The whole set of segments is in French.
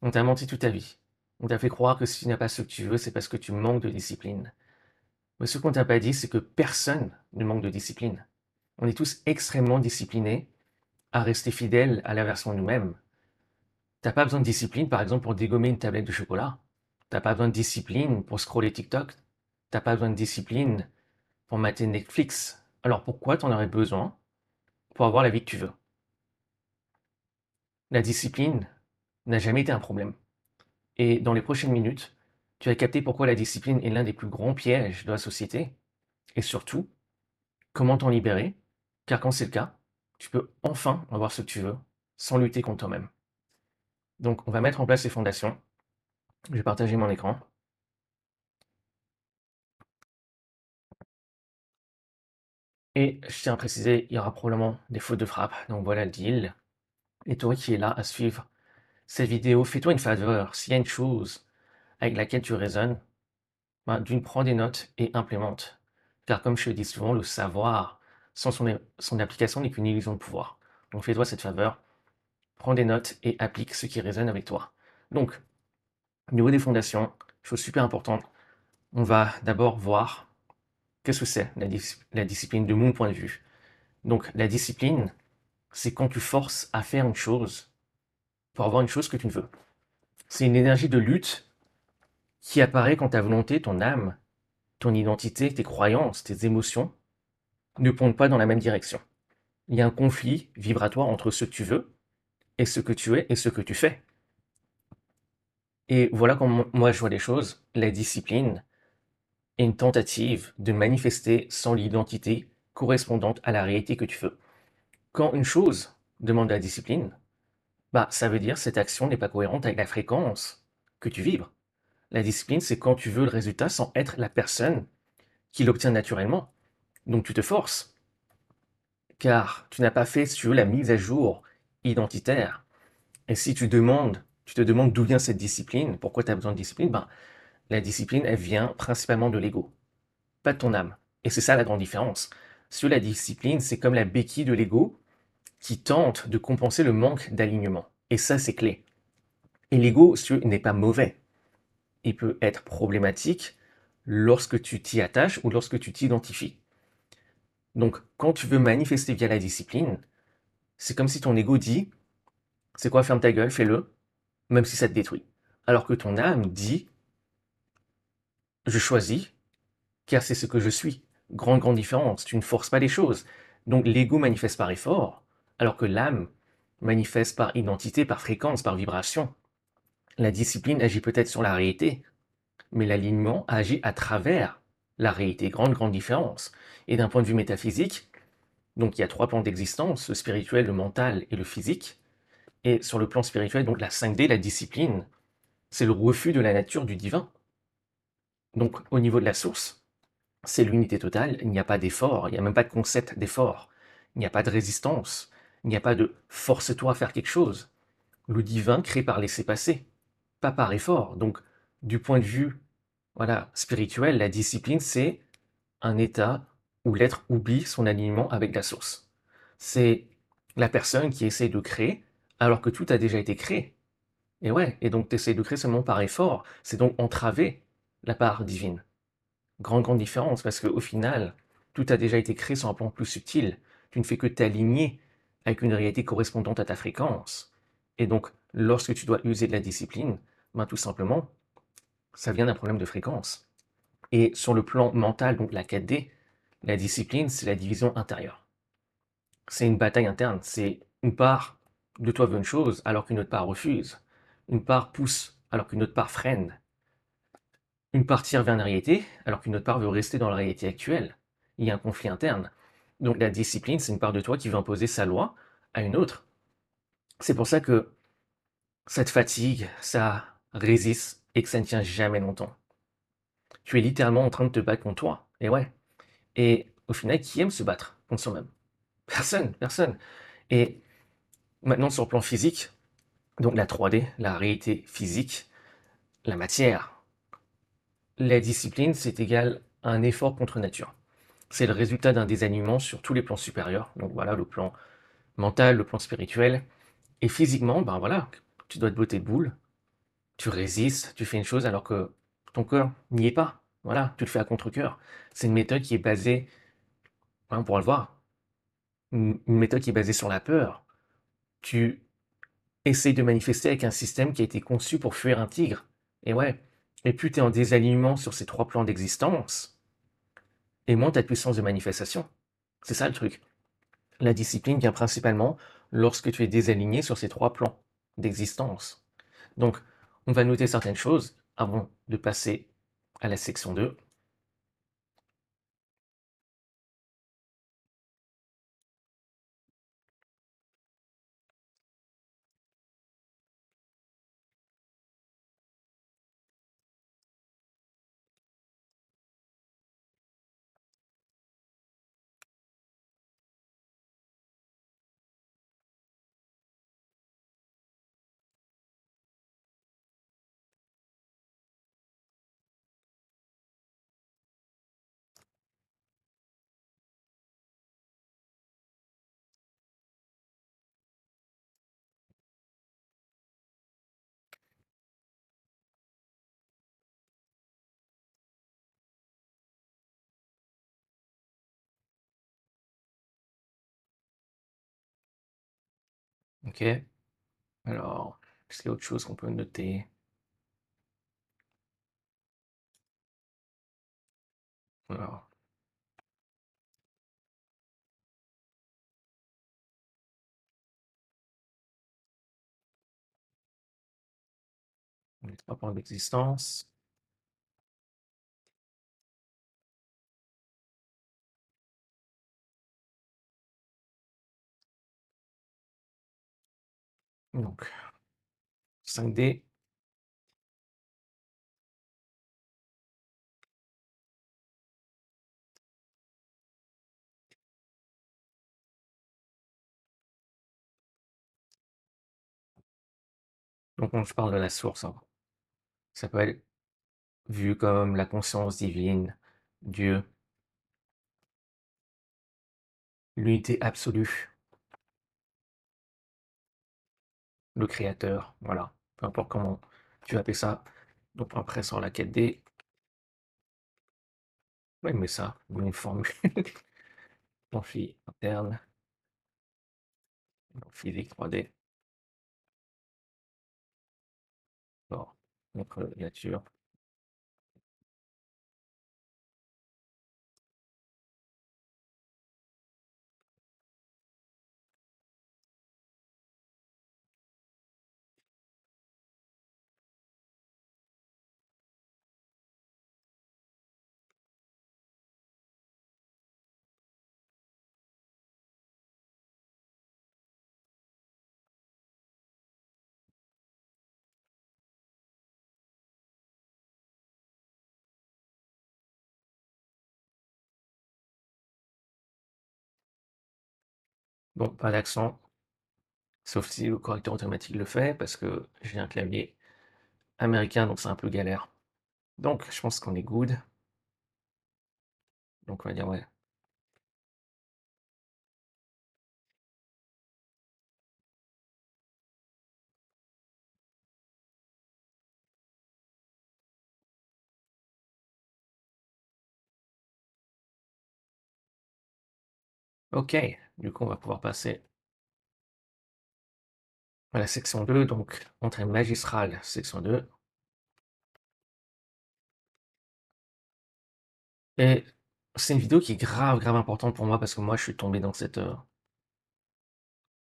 On t'a menti toute ta vie. On t'a fait croire que si tu n'as pas ce que tu veux, c'est parce que tu manques de discipline. Mais ce qu'on t'a pas dit, c'est que personne ne manque de discipline. On est tous extrêmement disciplinés à rester fidèles à la version de nous-mêmes. T'as pas besoin de discipline, par exemple, pour dégommer une tablette de chocolat. T'as pas besoin de discipline pour scroller TikTok. T'as pas besoin de discipline pour mater Netflix. Alors pourquoi t'en aurais besoin pour avoir la vie que tu veux? La discipline n'a jamais été un problème. Et dans les prochaines minutes, tu vas capter pourquoi la discipline est l'un des plus grands pièges de la société, et surtout, comment t'en libérer, car quand c'est le cas, tu peux enfin avoir ce que tu veux, sans lutter contre toi-même. Donc on va mettre en place les fondations. Je vais partager mon écran. Et je tiens à préciser, il y aura probablement des fautes de frappe, donc voilà le deal. Et toi qui es là à suivre cette vidéo, fais-toi une faveur, s'il y a une chose avec laquelle tu raisonnes, ben, d'une, prends des notes et implémente. Car comme je le dis souvent, le savoir sans son application n'est qu'une illusion de pouvoir. Donc fais-toi cette faveur, prends des notes et applique ce qui résonne avec toi. Donc, au niveau des fondations, chose super importante, on va d'abord voir qu'est-ce que c'est la discipline de mon point de vue. Donc la discipline, c'est quand tu forces à faire une chose pour avoir une chose que tu ne veux. C'est une énergie de lutte qui apparaît quand ta volonté, ton âme, ton identité, tes croyances, tes émotions ne pointent pas dans la même direction. Il y a un conflit vibratoire entre ce que tu veux et ce que tu es et ce que tu fais. Et voilà comment moi je vois les choses. La discipline est une tentative de manifester sans l'identité correspondante à la réalité que tu veux. Quand une chose demande de la discipline, bah, ça veut dire que cette action n'est pas cohérente avec la fréquence que tu vibres. La discipline, c'est quand tu veux le résultat sans être la personne qui l'obtient naturellement. Donc tu te forces, car tu n'as pas fait, si tu veux, la mise à jour identitaire. Et si tu te demandes d'où vient cette discipline, pourquoi tu as besoin de discipline, ben, la discipline, elle vient principalement de l'ego, pas de ton âme. Et c'est ça la grande différence. Si la discipline, c'est comme la béquille de l'ego qui tente de compenser le manque d'alignement. Et ça, c'est clé. Et l'ego, si tu veux, n'est pas mauvais. Il peut être problématique lorsque tu t'y attaches ou lorsque tu t'identifies. Donc, quand tu veux manifester via la discipline, c'est comme si ton ego dit, c'est quoi, ferme ta gueule, fais-le, même si ça te détruit. Alors que ton âme dit, je choisis, car c'est ce que je suis. Grande, grande différence. Tu ne forces pas les choses. Donc, l'ego manifeste par effort, alors que l'âme manifeste par identité, par fréquence, par vibration. La discipline agit peut-être sur la réalité, mais l'alignement agit à travers la réalité. Grande, grande différence. Et d'un point de vue métaphysique, donc il y a trois plans d'existence, le spirituel, le mental et le physique. Et sur le plan spirituel, donc la 5D, la discipline, c'est le refus de la nature du divin. Donc au niveau de la source, c'est l'unité totale, il n'y a pas d'effort, il n'y a même pas de concept d'effort, il n'y a pas de résistance, il n'y a pas de force-toi à faire quelque chose. Le divin crée par laisser-passer, pas par effort. Donc du point de vue voilà, spirituel, la discipline, c'est un état où l'être oublie son alignement avec la source. C'est la personne qui essaie de créer alors que tout a déjà été créé. Et ouais, et donc tu essaies de créer seulement par effort. C'est donc entraver la part divine. Grande, grande différence, parce qu'au final, tout a déjà été créé sur un plan plus subtil. Tu ne fais que t'aligner avec une réalité correspondante à ta fréquence. Et donc, lorsque tu dois user de la discipline, ben, tout simplement, ça vient d'un problème de fréquence. Et sur le plan mental, donc la 4D, la discipline, c'est la division intérieure. C'est une bataille interne. C'est une part de toi veut une chose alors qu'une autre part refuse. Une part pousse alors qu'une autre part freine. Une part tire vers une réalité alors qu'une autre part veut rester dans la réalité actuelle. Il y a un conflit interne. Donc la discipline, c'est une part de toi qui veut imposer sa loi à une autre. C'est pour ça que ça te fatigue, ça résiste et que ça ne tient jamais longtemps. Tu es littéralement en train de te battre contre toi. Et ouais. Et au final, qui aime se battre contre soi-même? Personne, personne. Et maintenant, sur le plan physique, donc la 3D, la réalité physique, la matière, la discipline, c'est égal à un effort contre nature. C'est le résultat d'un désalignement sur tous les plans supérieurs. Donc voilà, le plan mental, le plan spirituel. Et physiquement, ben voilà, tu dois te botter de boule. tu résistes, tu fais une chose alors que ton cœur n'y est pas. Voilà, tu le fais à contre-cœur. C'est une méthode qui est basée, hein, on pourra le voir, une méthode qui est basée sur la peur. Tu essayes de manifester avec un système qui a été conçu pour fuir un tigre. Et ouais, et plus tu es en désalignement sur ces trois plans d'existence, et moins tu as de puissance de manifestation. C'est ça le truc. La discipline vient principalement lorsque tu es désaligné sur ces trois plans d'existence. Donc, on va noter certaines choses avant de passer à la section 2. Ok. Alors, est-ce qu'il y a autre chose qu'on peut noter? Alors, les trois plans d'existence. Donc, 5D. Donc, quand je parle de la source, hein, ça peut être vu comme la conscience divine, Dieu, l'unité absolue, le créateur, voilà. Peu importe comment tu appelles ça. Donc, après, sur la 4D, ouais, mais ça, une formule. Amphi interne, physique 3D, bon, notre nature. Bon, pas d'accent, sauf si le correcteur automatique le fait, parce que j'ai un clavier américain, donc c'est un peu galère. Donc, je pense qu'on est good. Donc, on va dire ouais. Ok, du coup, on va pouvoir passer à la section 2, donc entrée magistrale, section 2. Et c'est une vidéo qui est grave, grave importante pour moi, parce que moi, je suis tombé dans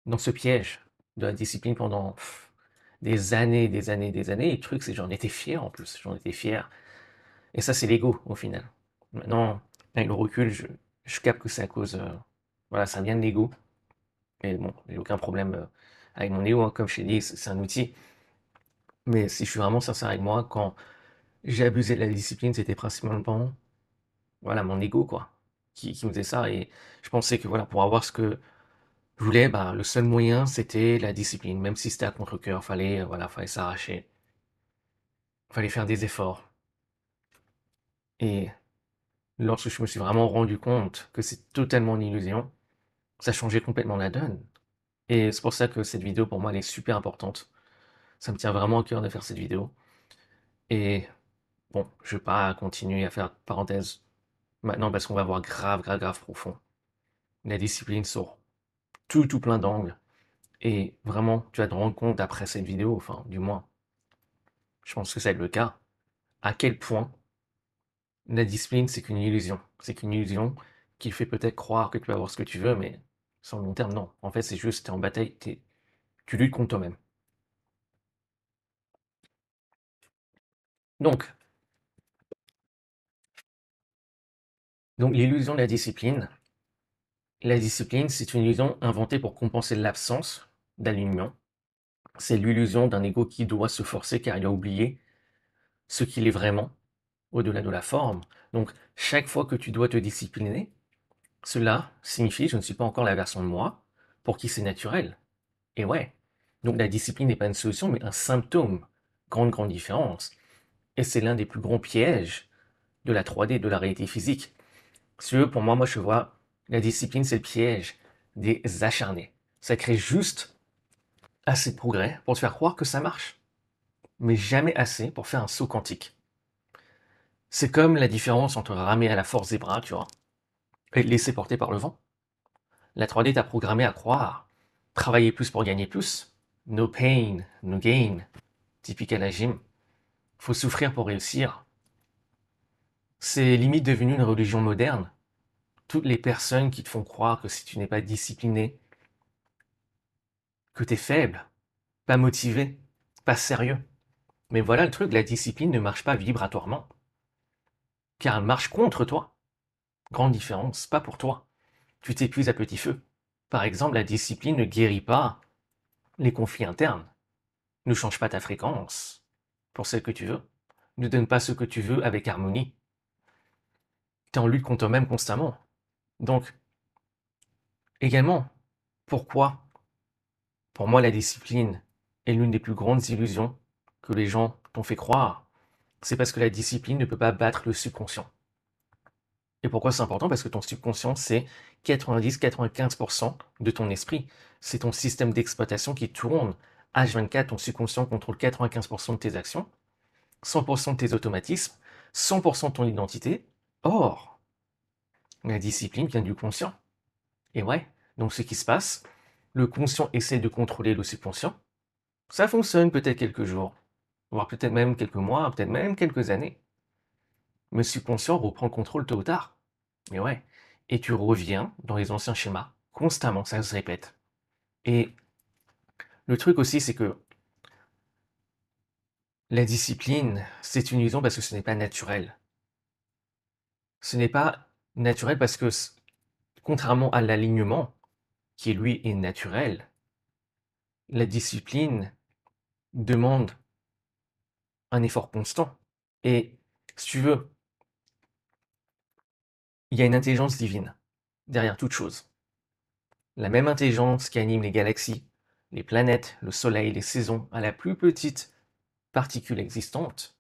dans ce piège de la discipline pendant des années, des années, des années. Et le truc, c'est que j'en étais fier en plus, j'en étais fier. Et ça, c'est l'ego au final. Maintenant, avec le recul, je capte que c'est à cause, voilà, ça vient de l'ego. Mais bon, j'ai aucun problème avec mon ego, hein. Comme je t'ai dit, c'est un outil. Mais si je suis vraiment sincère avec moi, quand j'ai abusé de la discipline, c'était principalement, voilà, mon ego, quoi, qui me faisait ça. Et je pensais que, voilà, pour avoir ce que je voulais, bah, le seul moyen, c'était la discipline. Même si c'était à contre-cœur, fallait, voilà, fallait s'arracher. Fallait faire des efforts. Et lorsque je me suis vraiment rendu compte que c'est totalement une illusion, ça changeait complètement la donne. Et c'est pour ça que cette vidéo, pour moi, elle est super importante. Ça me tient vraiment à cœur de faire cette vidéo. Et bon, je vais pas continuer à faire de parenthèse maintenant parce qu'on va voir grave profond. La discipline sur tout plein d'angles. Et vraiment, tu vas te rendre compte après cette vidéo, enfin, du moins, je pense que c'est le cas, à quel point la discipline, c'est qu'une illusion. C'est qu'une illusion qui fait peut-être croire que tu vas avoir ce que tu veux, mais sur le long terme, non. En fait, c'est juste, tu es en bataille, tu luttes contre toi-même. Donc, l'illusion de la discipline, c'est une illusion inventée pour compenser l'absence d'alignement. C'est l'illusion d'un ego qui doit se forcer car il a oublié ce qu'il est vraiment, au-delà de la forme. Donc, chaque fois que tu dois te discipliner, cela signifie je ne suis pas encore la version de moi pour qui c'est naturel. Et ouais, donc la discipline n'est pas une solution, mais un symptôme. Grande différence. Et c'est l'un des plus grands pièges de la 3D, de la réalité physique. Si tu veux, pour moi, je vois la discipline, c'est le piège des acharnés. Ça crée juste assez de progrès pour te faire croire que ça marche, mais jamais assez pour faire un saut quantique. C'est comme la différence entre ramer à la force des bras, tu vois, et te laisser porter par le vent. La 3D t'a programmé à croire, travailler plus pour gagner plus, no pain, no gain, typique à la gym. Faut souffrir pour réussir. C'est limite devenu une religion moderne. Toutes les personnes qui te font croire que si tu n'es pas discipliné, que tu es faible, pas motivé, pas sérieux. Mais voilà le truc, la discipline ne marche pas vibratoirement, car elle marche contre toi. Grande différence, pas pour toi. Tu t'épuises à petit feu. Par exemple, la discipline ne guérit pas les conflits internes, ne change pas ta fréquence pour celle que tu veux, ne donne pas ce que tu veux avec harmonie. Tu es en lutte contre toi-même constamment. Donc, également, pourquoi, pour moi, la discipline est l'une des plus grandes illusions que les gens t'ont fait croire? C'est parce que la discipline ne peut pas battre le subconscient. Et pourquoi c'est important? Parce que ton subconscient, c'est 90-95% de ton esprit. C'est ton système d'exploitation qui tourne. H24, ton subconscient contrôle 95% de tes actions, 100% de tes automatismes, 100% de ton identité. Or, la discipline vient du conscient. Et ouais, donc ce qui se passe, le conscient essaie de contrôler le subconscient. Ça fonctionne peut-être quelques jours, voire peut-être même quelques mois, peut-être même quelques années. Mais le subconscient reprend le contrôle tôt ou tard. Mais ouais. Et tu reviens dans les anciens schémas, constamment, ça se répète. Et le truc aussi, c'est que la discipline, c'est une illusion parce que ce n'est pas naturel. Ce n'est pas naturel parce que, contrairement à l'alignement, qui lui est naturel, la discipline demande un effort constant. Et si tu veux, il y a une intelligence divine derrière toute chose. La même intelligence qui anime les galaxies, les planètes, le soleil, les saisons, à la plus petite particule existante,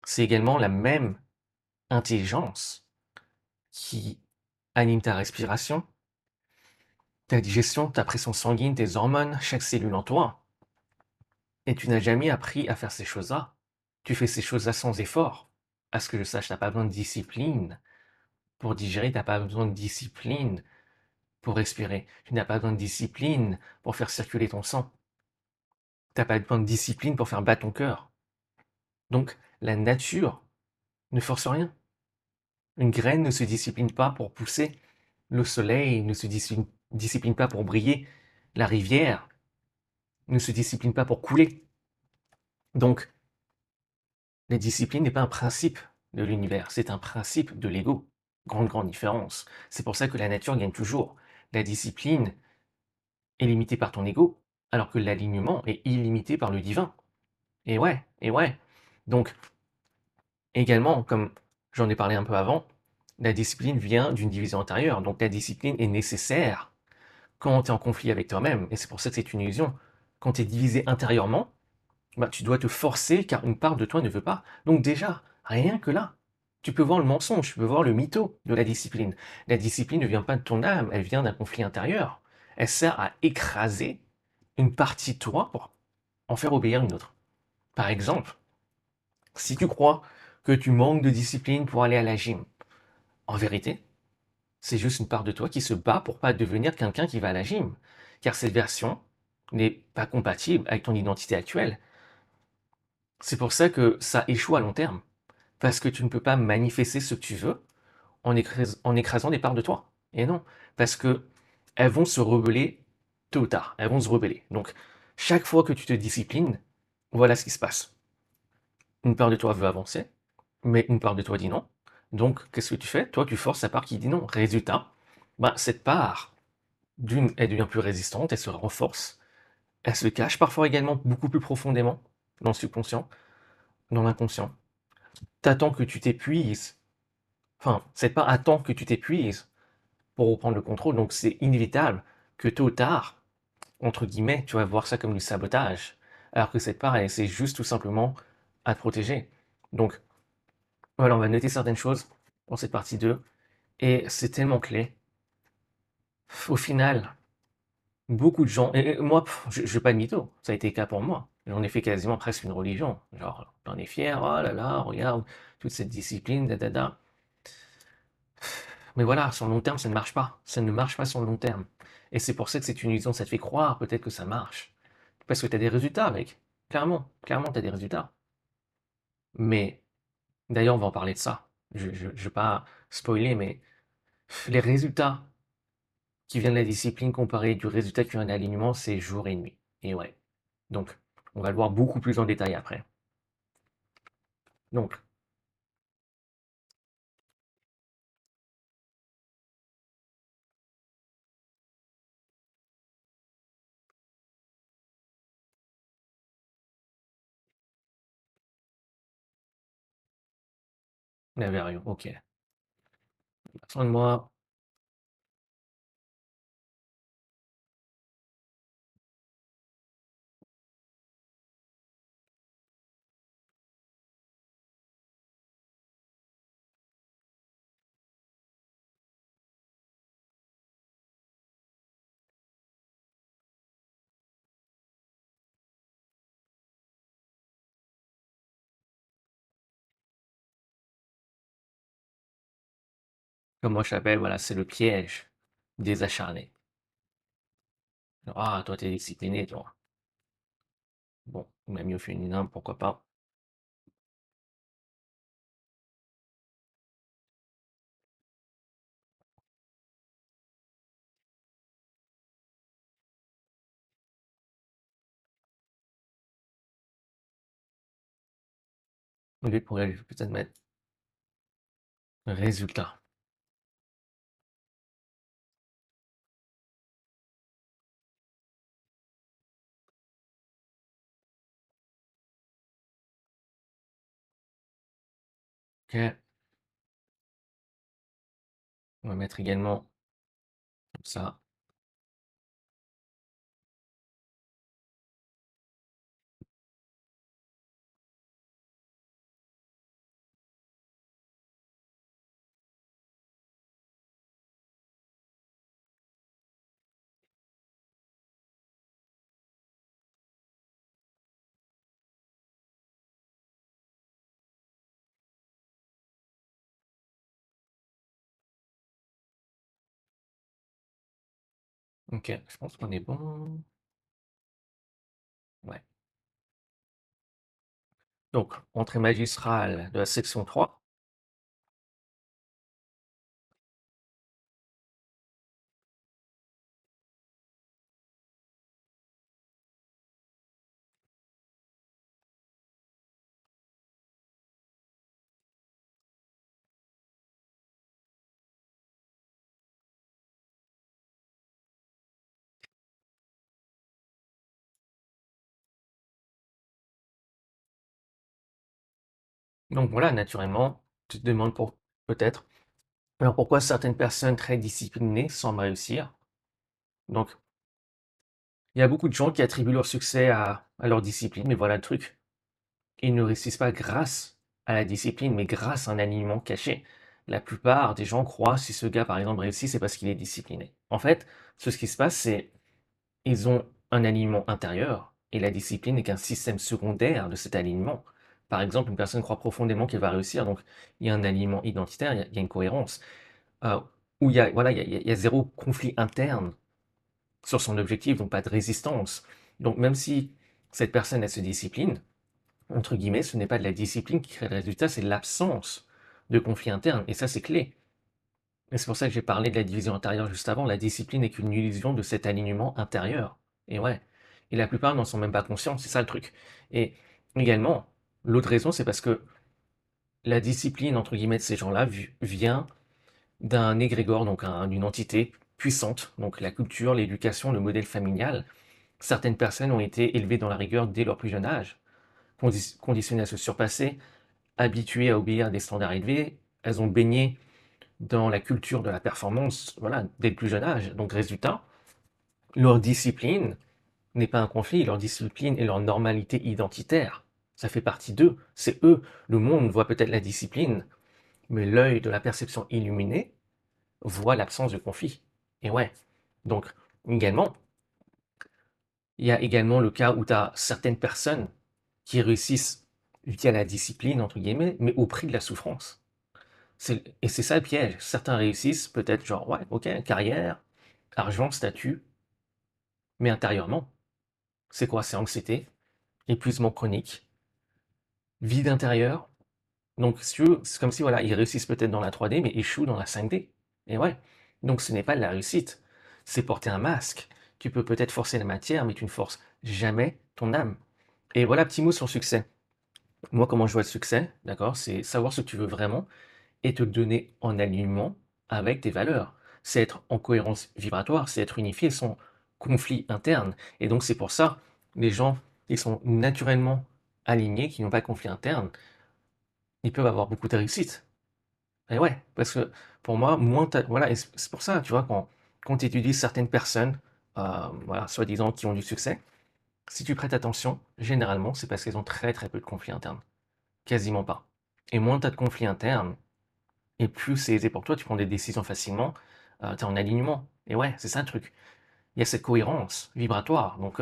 c'est également la même intelligence qui anime ta respiration, ta digestion, ta pression sanguine, tes hormones, chaque cellule en toi. Et tu n'as jamais appris à faire ces choses-là. Tu fais ces choses-là sans effort. À ce que je sache, tu n'as pas besoin de discipline pour digérer, tu n'as pas besoin de discipline pour respirer. Tu n'as pas besoin de discipline pour faire circuler ton sang. Tu n'as pas besoin de discipline pour faire battre ton cœur. Donc, la nature ne force rien. Une graine ne se discipline pas pour pousser. Le soleil ne se discipline pas pour briller. La rivière ne se discipline pas pour couler. Donc, la discipline n'est pas un principe de l'univers, c'est un principe de l'ego. Grande différence. C'est pour ça que la nature gagne toujours. La discipline est limitée par ton ego, alors que l'alignement est illimité par le divin. Et ouais, et ouais. Donc, également, comme j'en ai parlé un peu avant, la discipline vient d'une division intérieure. Donc, la discipline est nécessaire quand tu es en conflit avec toi-même. Et c'est pour ça que c'est une illusion. Quand tu es divisé intérieurement, bah, tu dois te forcer car une part de toi ne veut pas. Donc déjà, rien que là, tu peux voir le mensonge, tu peux voir le mytho de la discipline. La discipline ne vient pas de ton âme, elle vient d'un conflit intérieur. Elle sert à écraser une partie de toi en faire obéir une autre. Par exemple, si tu crois que tu manques de discipline pour aller à la gym, en vérité, c'est juste une part de toi qui se bat pour pas devenir quelqu'un qui va à la gym. Car cette version n'est pas compatible avec ton identité actuelle. C'est pour ça que ça échoue à long terme. Parce que tu ne peux pas manifester ce que tu veux en écrasant des parts de toi. Et non, parce que elles vont se rebeller tôt ou tard. Elles vont se rebeller. Donc, chaque fois que tu te disciplines, voilà ce qui se passe. Une part de toi veut avancer, mais une part de toi dit non. Donc, qu'est-ce que tu fais? Toi, tu forces la part qui dit non. Résultat, bah, cette part, d'une, elle devient plus résistante, elle se renforce, elle se cache parfois également beaucoup plus profondément dans le subconscient, dans l'inconscient. T'attends que tu t'épuises. Enfin, cette part attend que tu t'épuises pour reprendre le contrôle. Donc, c'est inévitable que tôt ou tard, entre guillemets, tu vas voir ça comme du sabotage. Alors que cette part, elle essaie juste tout simplement à te protéger. Donc, voilà, on va noter certaines choses dans cette partie 2. Et c'est tellement clé. Au final, beaucoup de gens, et moi, je ne vais pas de mytho, ça a été le cas pour moi. J'en ai fait quasiment presque une religion. Genre, j'en ai fier, oh là là, regarde, toute cette discipline, da da da. Mais voilà, sur le long terme, ça ne marche pas. Ça ne marche pas sur le long terme. Et c'est pour ça que c'est une illusion, ça te fait croire peut-être que ça marche. Parce que tu as des résultats, mec. Clairement, clairement, tu as des résultats. Mais, d'ailleurs, on va en parler de ça. Je ne vais pas spoiler, mais les résultats qui vient de la discipline comparé du résultat qui vient de l'alignement, c'est jour et nuit. Et ouais. Donc, on va le voir beaucoup plus en détail après. Donc, l'aversion, ok. Soin de moi, comme moi je l'appelle, voilà, c'est le piège des acharnés. Ah, toi t'es discipliné, toi. Bon, même au féminin, pourquoi pas. Lui pourrait peut-être mettre résultat. Ok, on va mettre également comme ça. Ok, je pense qu'on est bon. Ouais. Donc, entrée magistrale de la section 3. Donc voilà, naturellement, tu te demandes peut-être, alors pourquoi certaines personnes très disciplinées semblent réussir? Donc, il y a beaucoup de gens qui attribuent leur succès à leur discipline, mais voilà le truc. Ils ne réussissent pas grâce à la discipline, mais grâce à un alignement caché. La plupart des gens croient si ce gars, par exemple, réussit, c'est parce qu'il est discipliné. En fait, ce qui se passe, c'est ils ont un alignement intérieur, et la discipline n'est qu'un système secondaire de cet alignement. Par exemple, une personne croit profondément qu'elle va réussir, donc il y a un alignement identitaire, il y a une cohérence, euh, où il y a zéro conflit interne sur son objectif, donc pas de résistance. Donc même si cette personne, elle se discipline, entre guillemets, ce n'est pas de la discipline qui crée le résultat, c'est l'absence de conflit interne, et ça c'est clé. Et c'est pour ça que j'ai parlé de la division intérieure juste avant. La discipline n'est qu'une illusion de cet alignement intérieur. Et ouais. Et la plupart n'en sont même pas conscients, c'est ça le truc. Et également, l'autre raison, c'est parce que la discipline, entre guillemets, de ces gens-là vient d'un égrégore, donc d'une entité puissante. Donc la culture, l'éducation, le modèle familial. Certaines personnes ont été élevées dans la rigueur dès leur plus jeune âge, conditionnées à se surpasser, habituées à obéir à des standards élevés. Elles ont baigné dans la culture de la performance, voilà, dès le plus jeune âge. Donc, résultat, leur discipline n'est pas un conflit, leur discipline est leur normalité identitaire. Ça fait partie d'eux, c'est eux. Le monde voit peut-être la discipline, mais l'œil de la perception illuminée voit l'absence de conflit. Et ouais, donc également, il y a également le cas où tu as certaines personnes qui réussissent via la discipline, entre guillemets, mais au prix de la souffrance. Et c'est ça le piège. Certains réussissent peut-être genre, ouais, ok, carrière, argent, statut, mais intérieurement, c'est quoi? C'est anxiété, épuisement chronique, vide intérieur. Donc, si tu veux, c'est comme si voilà, ils réussissent peut-être dans la 3D, mais échouent dans la 5D. Et ouais. Donc, ce n'est pas de la réussite. C'est porter un masque. Tu peux peut-être forcer la matière, mais tu ne forces jamais ton âme. Et voilà, petit mot sur le succès. Moi, comment je vois le succès, d'accord? C'est savoir ce que tu veux vraiment et te donner en alignement avec tes valeurs. C'est être en cohérence vibratoire, c'est être unifié sans conflit interne. Et donc, c'est pour ça, les gens qui sont naturellement alignés, qui n'ont pas de conflit interne, ils peuvent avoir beaucoup de réussite. Et ouais, parce que pour moi, voilà, et c'est pour ça, tu vois, quand tu étudies certaines personnes, voilà, soi-disant qui ont du succès, si tu prêtes attention, généralement, c'est parce qu'elles ont très très peu de conflits internes. Quasiment pas. Et moins tu as de conflits internes, et plus c'est aisé pour toi, tu prends des décisions facilement, tu es en alignement. Et ouais, c'est ça le truc. Il y a cette cohérence vibratoire. Donc,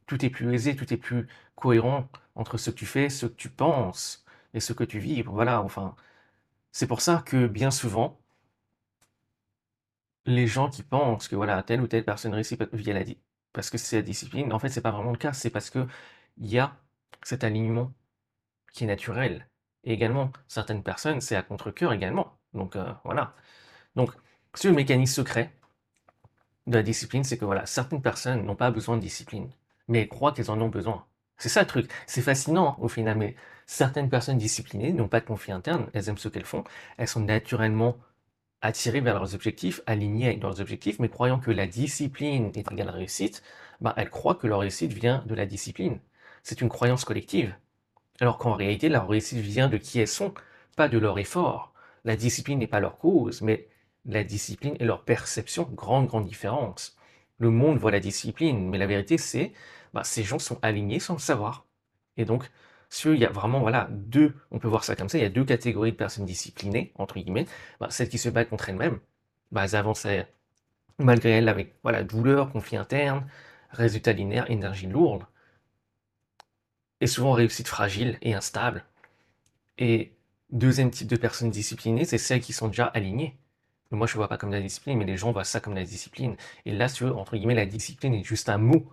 tout est plus aisé, tout est plus cohérent entre ce que tu fais, ce que tu penses et ce que tu vibres. Voilà, enfin, c'est pour ça que bien souvent, les gens qui pensent que voilà, telle ou telle personne réussit via parce que c'est la discipline, en fait, c'est pas vraiment le cas. C'est parce que il y a cet alignement qui est naturel. Et également, certaines personnes, c'est à contre-cœur également. Donc, voilà. Donc, c'est le mécanisme secret de la discipline, c'est que voilà, certaines personnes n'ont pas besoin de discipline, mais elles croient qu'elles en ont besoin. C'est ça le truc. C'est fascinant au final, mais certaines personnes disciplinées n'ont pas de conflit interne, elles aiment ce qu'elles font, elles sont naturellement attirées vers leurs objectifs, alignées avec leurs objectifs, mais croyant que la discipline est égale à la réussite, ben, elles croient que leur réussite vient de la discipline. C'est une croyance collective. Alors qu'en réalité, leur réussite vient de qui elles sont, pas de leur effort. La discipline n'est pas leur cause, mais la discipline est leur perception. Grande, grande différence. Le monde voit la discipline, mais la vérité, c'est bah, ces gens sont alignés sans le savoir. Et donc, il y a vraiment voilà, deux, on peut voir ça comme ça, il y a deux catégories de personnes disciplinées, entre guillemets. Bah, celles qui se battent contre elles-mêmes, bah, elles avancent malgré elles avec voilà, douleur, conflit interne, résultat linéaire, énergie lourde, et souvent réussite fragile et instable. Et deuxième type de personnes disciplinées, c'est celles qui sont déjà alignées. Moi, je ne vois pas comme de la discipline, mais les gens voient ça comme de la discipline. Et là, si tu veux, entre guillemets, la discipline est juste un mot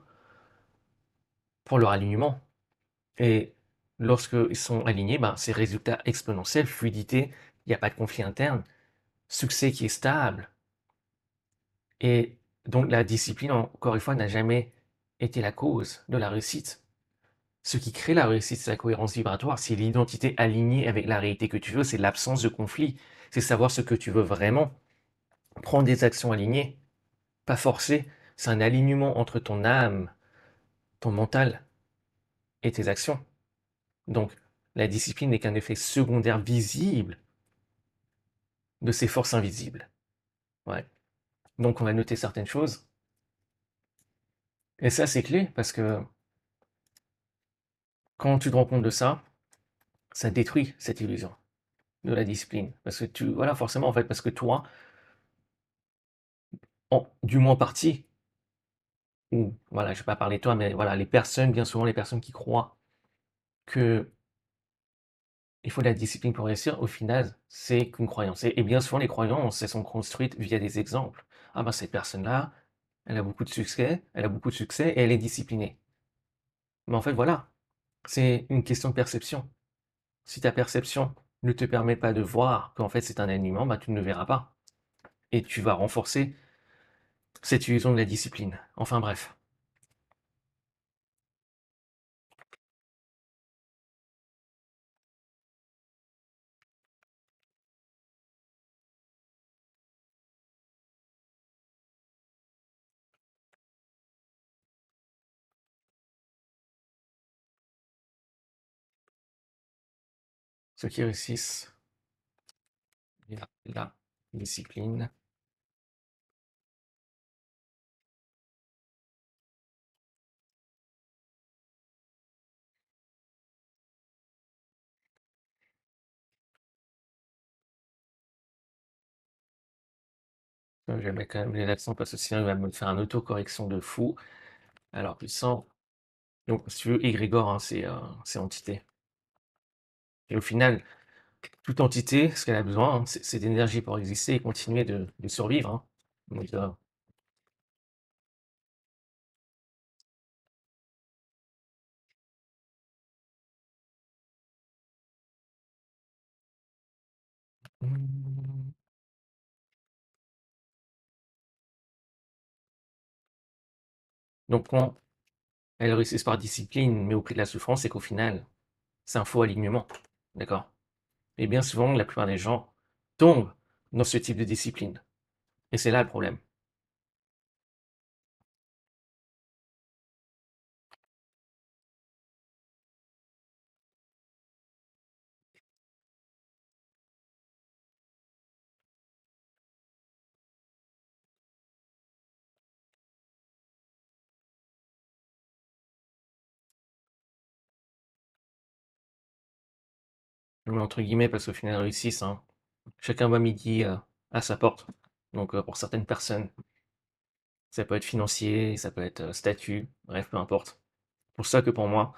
pour leur alignement. Et lorsqu'ils sont alignés, ben, c'est résultat exponentiel, fluidité, il n'y a pas de conflit interne, succès qui est stable. Et donc la discipline, encore une fois, n'a jamais été la cause de la réussite. Ce qui crée la réussite, c'est la cohérence vibratoire, c'est l'identité alignée avec la réalité que tu veux, c'est l'absence de conflit, c'est savoir ce que tu veux vraiment, prendre des actions alignées, pas forcer, c'est un alignement entre ton âme, ton mental et tes actions. Donc, la discipline n'est qu'un effet secondaire visible de ces forces invisibles. Ouais. Donc, on va noter certaines choses. Et ça, c'est clé parce que quand tu te rends compte de ça détruit cette illusion de la discipline. Parce que voilà, forcément, en fait, parce que toi, du moins en partie, ou voilà, je vais pas parler de toi, mais voilà, les personnes, bien souvent les personnes qui croient que il faut de la discipline pour réussir, au final, c'est qu'une croyance. Et bien souvent, les croyances, elles sont construites via des exemples. Ah ben cette personne-là, elle a beaucoup de succès et elle est disciplinée. Mais en fait, voilà, c'est une question de perception. Si ta perception ne te permet pas de voir qu'en fait c'est un alignement, bah, tu ne le verras pas. Et tu vas renforcer cette illusion de la discipline. Enfin bref. Ceux qui réussissent la discipline. Je vais mettre quand même les accents parce que sinon il va me faire un autocorrection de fou. Alors, puissant. Donc, si tu veux, égrégore, hein, c'est entité. Et au final, toute entité, ce qu'elle a besoin, hein, c'est d'énergie pour exister et continuer de survivre. Hein. Donc, donc, quand elles réussissent par discipline, mais au prix de la souffrance, c'est qu'au final, c'est un faux alignement. D'accord? Et bien souvent, la plupart des gens tombent dans ce type de discipline. Et c'est là le problème. Je mets entre guillemets parce qu'au final, elles réussissent. Hein. Chacun voit midi à sa porte. Donc, pour certaines personnes, ça peut être financier, ça peut être statut, bref, peu importe. C'est pour ça que pour moi,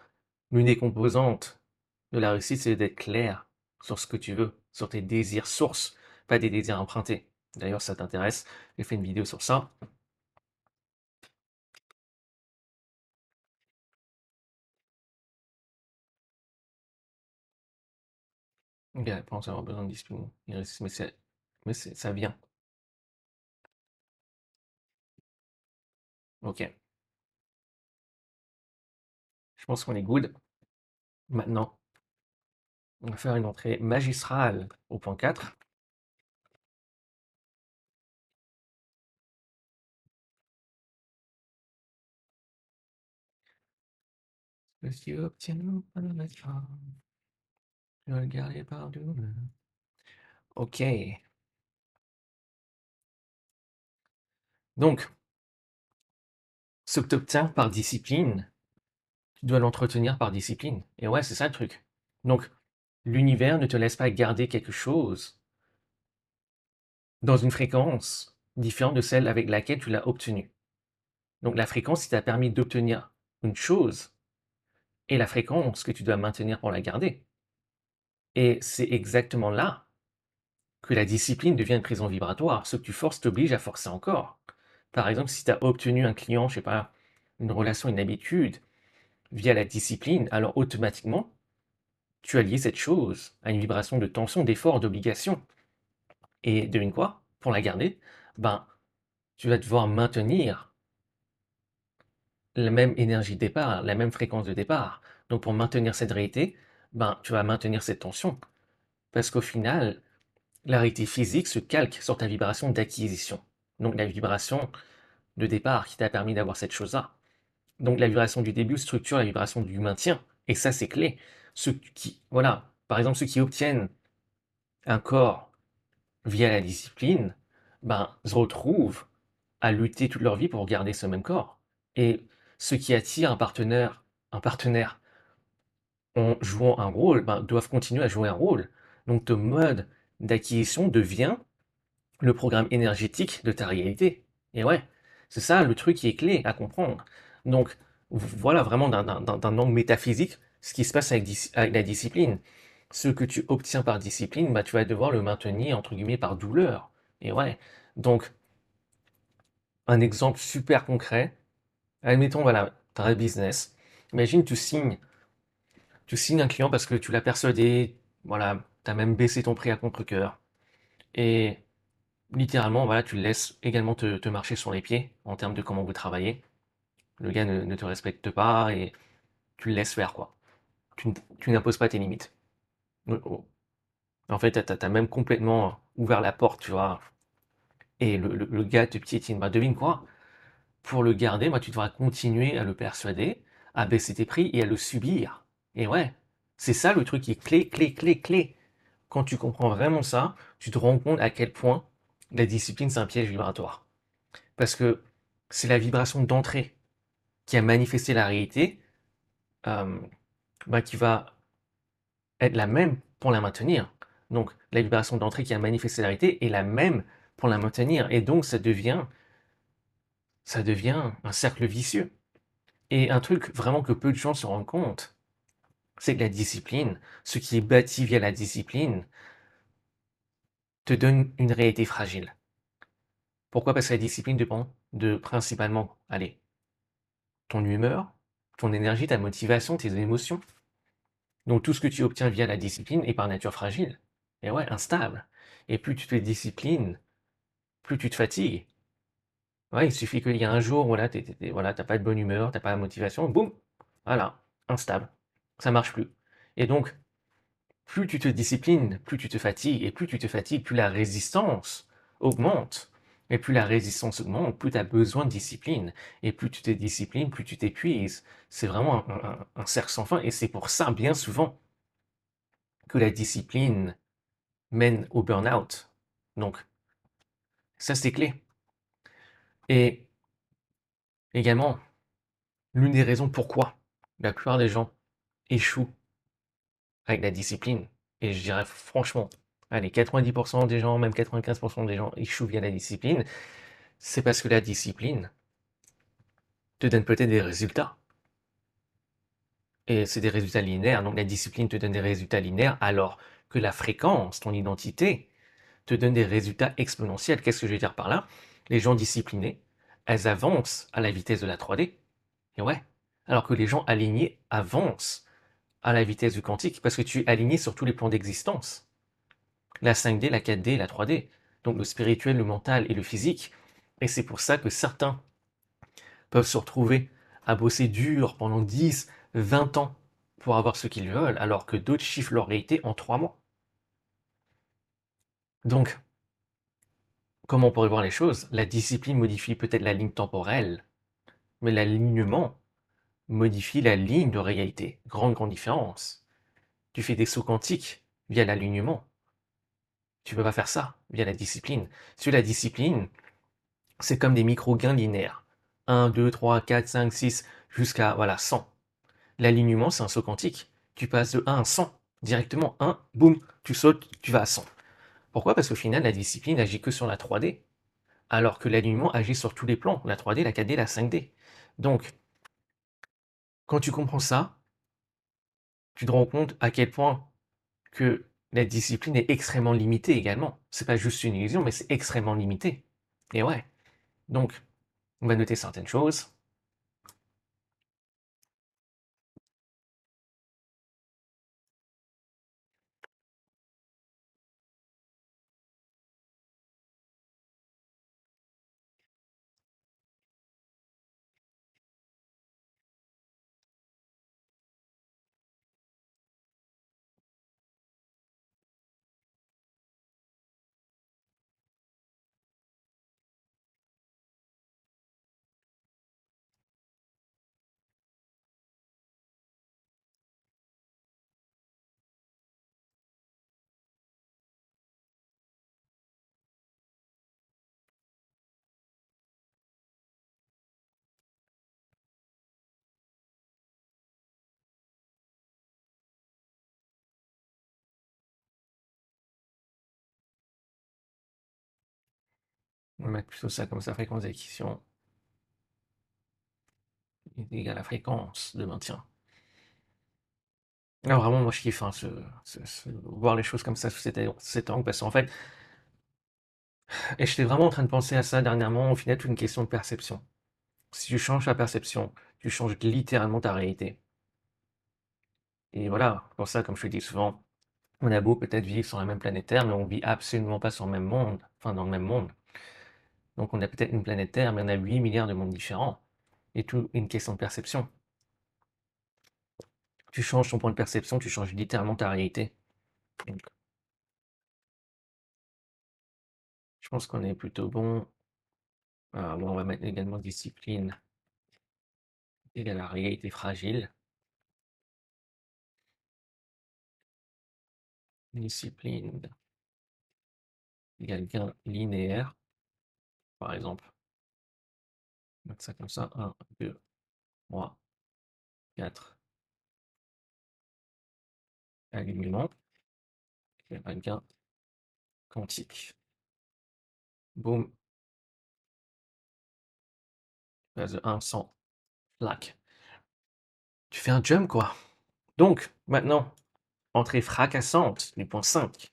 l'une des composantes de la réussite, c'est d'être clair sur ce que tu veux, sur tes désirs sources, pas des désirs empruntés. D'ailleurs, ça t'intéresse, j'ai fait une vidéo sur ça. Ok, je pense avoir besoin de discipline, mais ça vient. Ok, je pense qu'on est good. Maintenant, on va faire une entrée magistrale au point 4. Ce qui obtient par la fin, je le garder par douleur. Ok, donc, ce que tu obtiens par discipline, tu dois l'entretenir par discipline. Et ouais, c'est ça le truc. Donc, l'univers ne te laisse pas garder quelque chose dans une fréquence différente de celle avec laquelle tu l'as obtenu. Donc, la fréquence qui t'a permis d'obtenir une chose est la fréquence que tu dois maintenir pour la garder. Et c'est exactement là que la discipline devient une prison vibratoire. Ce que tu forces t'oblige à forcer encore. Par exemple, si tu as obtenu un client, je sais pas, une relation, une habitude, via la discipline, alors automatiquement, tu as lié cette chose à une vibration de tension, d'effort, d'obligation. Et devine quoi? Pour la garder, ben, tu vas devoir maintenir la même énergie de départ, la même fréquence de départ. Donc pour maintenir cette réalité, ben, tu vas maintenir cette tension. Parce qu'au final, la réalité physique se calque sur ta vibration d'acquisition. Donc la vibration de départ qui t'a permis d'avoir cette chose-là. Donc la vibration du début structure la vibration du maintien. Et ça, c'est clé. Ceux qui, voilà, par exemple, ceux qui obtiennent un corps via la discipline, ben, se retrouvent à lutter toute leur vie pour garder ce même corps. Et ceux qui attirent un partenaire en jouant un rôle, ben, doivent continuer à jouer un rôle. Donc ton mode d'acquisition devient le programme énergétique de ta réalité. Et ouais, C'est ça le truc qui est clé à comprendre. Donc, voilà vraiment d'un angle métaphysique ce qui se passe avec la discipline. Ce que tu obtiens par discipline, bah, tu vas devoir le maintenir, entre guillemets, par douleur. Et ouais. Donc, un exemple super concret, admettons, voilà, tu as un business. Imagine, tu signes un client parce que tu l'as persuadé, voilà, tu as même baissé ton prix à contre-cœur. Et littéralement, voilà, tu le laisses également te marcher sur les pieds en termes de comment vous travaillez. Le gars ne te respecte pas et tu le laisses faire, quoi. Tu n'imposes pas tes limites. Oh. En fait, t'as même complètement ouvert la porte, tu vois. Et le gars te piétine. Bah, devine quoi? Pour le garder, bah, tu devras continuer à le persuader, à baisser tes prix et à le subir. Et ouais, c'est ça le truc qui est clé, clé, clé, clé. Quand tu comprends vraiment ça, tu te rends compte à quel point la discipline, c'est un piège vibratoire. Parce que c'est la vibration d'entrée qui a manifesté la réalité, euh, bah, qui va être la même pour la maintenir. Donc, la vibration d'entrée qui a manifesté la réalité est la même pour la maintenir. Et donc, ça devient un cercle vicieux. Et un truc vraiment que peu de gens se rendent compte, c'est que la discipline, ce qui est bâti via la discipline, te donne une réalité fragile. Pourquoi? Parce que la discipline dépend de principalement, allez, ton humeur, ton énergie, ta motivation, tes émotions. Donc tout ce que tu obtiens via la discipline est par nature fragile. Et ouais, instable. Et plus tu te disciplines, plus tu te fatigues. Ouais, il suffit qu'il y a un jour, voilà, voilà, t'as pas de bonne humeur, t'as pas la motivation, boum, voilà, instable. Ça marche plus. Et donc, plus tu te disciplines, plus tu te fatigues, et plus tu te fatigues, plus la résistance augmente. Et plus la résistance augmente, plus tu as besoin de discipline. Et plus tu te disciplines, plus tu t'épuises. C'est vraiment un cercle sans fin. Et c'est pour ça, bien souvent, que la discipline mène au burn-out. Donc, ça, c'est clé. Et également, l'une des raisons pourquoi la plupart des gens échouent avec la discipline, et je dirais franchement, allez, 90% des gens, même 95% des gens échouent via la discipline, c'est parce que la discipline te donne peut-être des résultats. Et c'est des résultats linéaires. Donc la discipline te donne des résultats linéaires alors que la fréquence, ton identité, te donne des résultats exponentiels. Qu'est-ce que je veux dire par là? Les gens disciplinés, elles avancent à la vitesse de la 3D. Et ouais. Alors que les gens alignés avancent à la vitesse du quantique parce que tu es aligné sur tous les plans d'existence. La 5D, la 4D, la 3D. Donc le spirituel, le mental et le physique. Et c'est pour ça que certains peuvent se retrouver à bosser dur pendant 10, 20 ans pour avoir ce qu'ils veulent, alors que d'autres chiffrent leur réalité en 3 mois. Donc, comment on pourrait voir les choses? La discipline modifie peut-être la ligne temporelle, mais l'alignement modifie la ligne de réalité. Grande, grande différence. Tu fais des sauts quantiques via l'alignement. Tu ne peux pas faire ça via la discipline. Sur la discipline, c'est comme des micro-gains linéaires. 1, 2, 3, 4, 5, 6, jusqu'à voilà, 100. L'alignement, c'est un saut quantique. Tu passes de 1 à 100 directement. 1, boum, tu sautes, tu vas à 100. Pourquoi? Parce qu'au final, la discipline agit que sur la 3D, alors que l'alignement agit sur tous les plans, la 3D, la 4D, la 5D. Donc, quand tu comprends ça, tu te rends compte à quel point que la discipline est extrêmement limitée également. C'est pas juste une illusion, mais c'est extrêmement limité. Et ouais. Donc, on va noter certaines choses. On va mettre plutôt ça comme ça, fréquence d'acquisition. est égal à fréquence de maintien. Ah, vraiment, moi je kiffe hein, voir les choses comme ça sous cet angle, parce qu'en fait, et j'étais vraiment en train de penser à ça dernièrement, au final, c'est une question de perception. Si tu changes ta perception, tu changes littéralement ta réalité. Et voilà, pour ça, comme je te dis souvent, on a beau peut-être vivre sur la même planète Terre, mais on vit absolument pas sur le même monde, enfin dans le même monde. Donc on a peut-être une planète Terre, mais on a 8 milliards de mondes différents. Et tout une question de perception. Tu changes ton point de perception, tu changes littéralement ta réalité. Donc, je pense qu'on est plutôt bon. Bon, on va mettre également discipline égale à réalité fragile. Discipline égale gain linéaire, par exemple. On va mettre ça comme ça. 1, 2, 3, 4. Alignement. Un gain quantique. Boum. Phase de 1, 100. Plaque. Tu fais un jump, quoi. Donc, maintenant, entrée fracassante du point 5.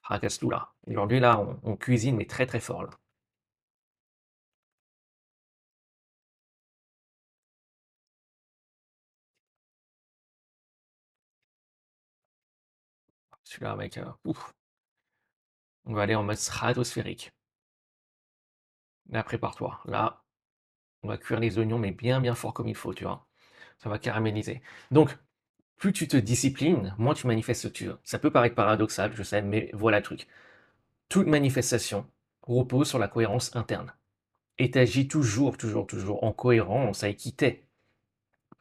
Fracasse tout là. Aujourd'hui, là, on cuisine, mais très très fort là. Celui-là, mec, ouf. On va aller en mode stratosphérique. Là, prépare-toi. Là, on va cuire les oignons, mais bien bien fort comme il faut, tu vois. Ça va caraméliser. Donc, plus tu te disciplines, moins tu manifestes ce que tu veux. Ça peut paraître paradoxal, je sais, mais voilà le truc. Toute manifestation repose sur la cohérence interne. Et t'agis toujours, toujours, toujours en cohérence avec qui t'es.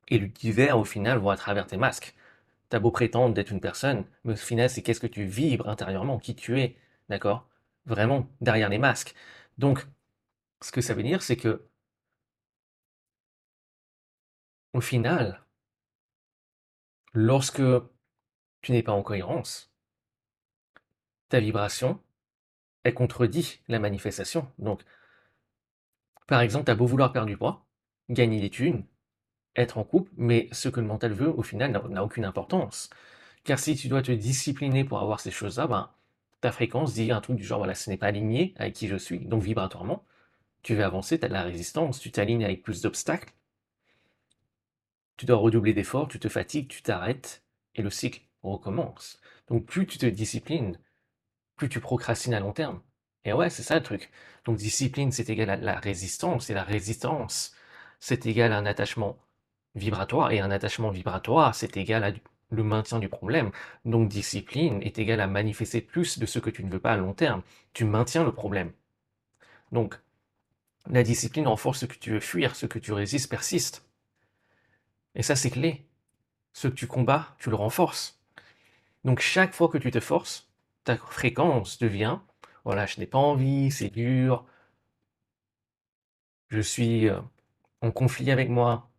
Et l'univers, au final, voit à travers tes masques. T'as beau prétendre d'être une personne, mais au final, c'est qu'est-ce que tu vibres intérieurement, qui tu es, d'accord? Vraiment, derrière les masques. Donc, ce que ça veut dire, c'est que, au final, lorsque tu n'es pas en cohérence, ta vibration, elle contredit la manifestation. Donc, par exemple, t'as beau vouloir perdre du poids, gagner des thunes, être en couple, mais ce que le mental veut, au final, n'a aucune importance. Car si tu dois te discipliner pour avoir ces choses-là, ben, ta fréquence dit un truc du genre, voilà, ce n'est pas aligné avec qui je suis. Donc, vibratoirement, tu vas avancer, tu as de la résistance, tu t'alignes avec plus d'obstacles, tu dois redoubler d'efforts, tu te fatigues, tu t'arrêtes, et le cycle recommence. Donc plus tu te disciplines, plus tu procrastines à long terme. Et ouais, c'est ça le truc. Donc discipline, c'est égal à la résistance, et la résistance, c'est égal à un attachement vibratoire, et un attachement vibratoire, c'est égal à le maintien du problème. Donc discipline est égal à manifester plus de ce que tu ne veux pas à long terme. Tu maintiens le problème. Donc la discipline renforce ce que tu veux fuir, ce que tu résistes persiste. Et ça, c'est clé. Ce que tu combats, tu le renforces. Donc chaque fois que tu te forces, ta fréquence devient, voilà, je n'ai pas envie, c'est dur, je suis en conflit avec moi,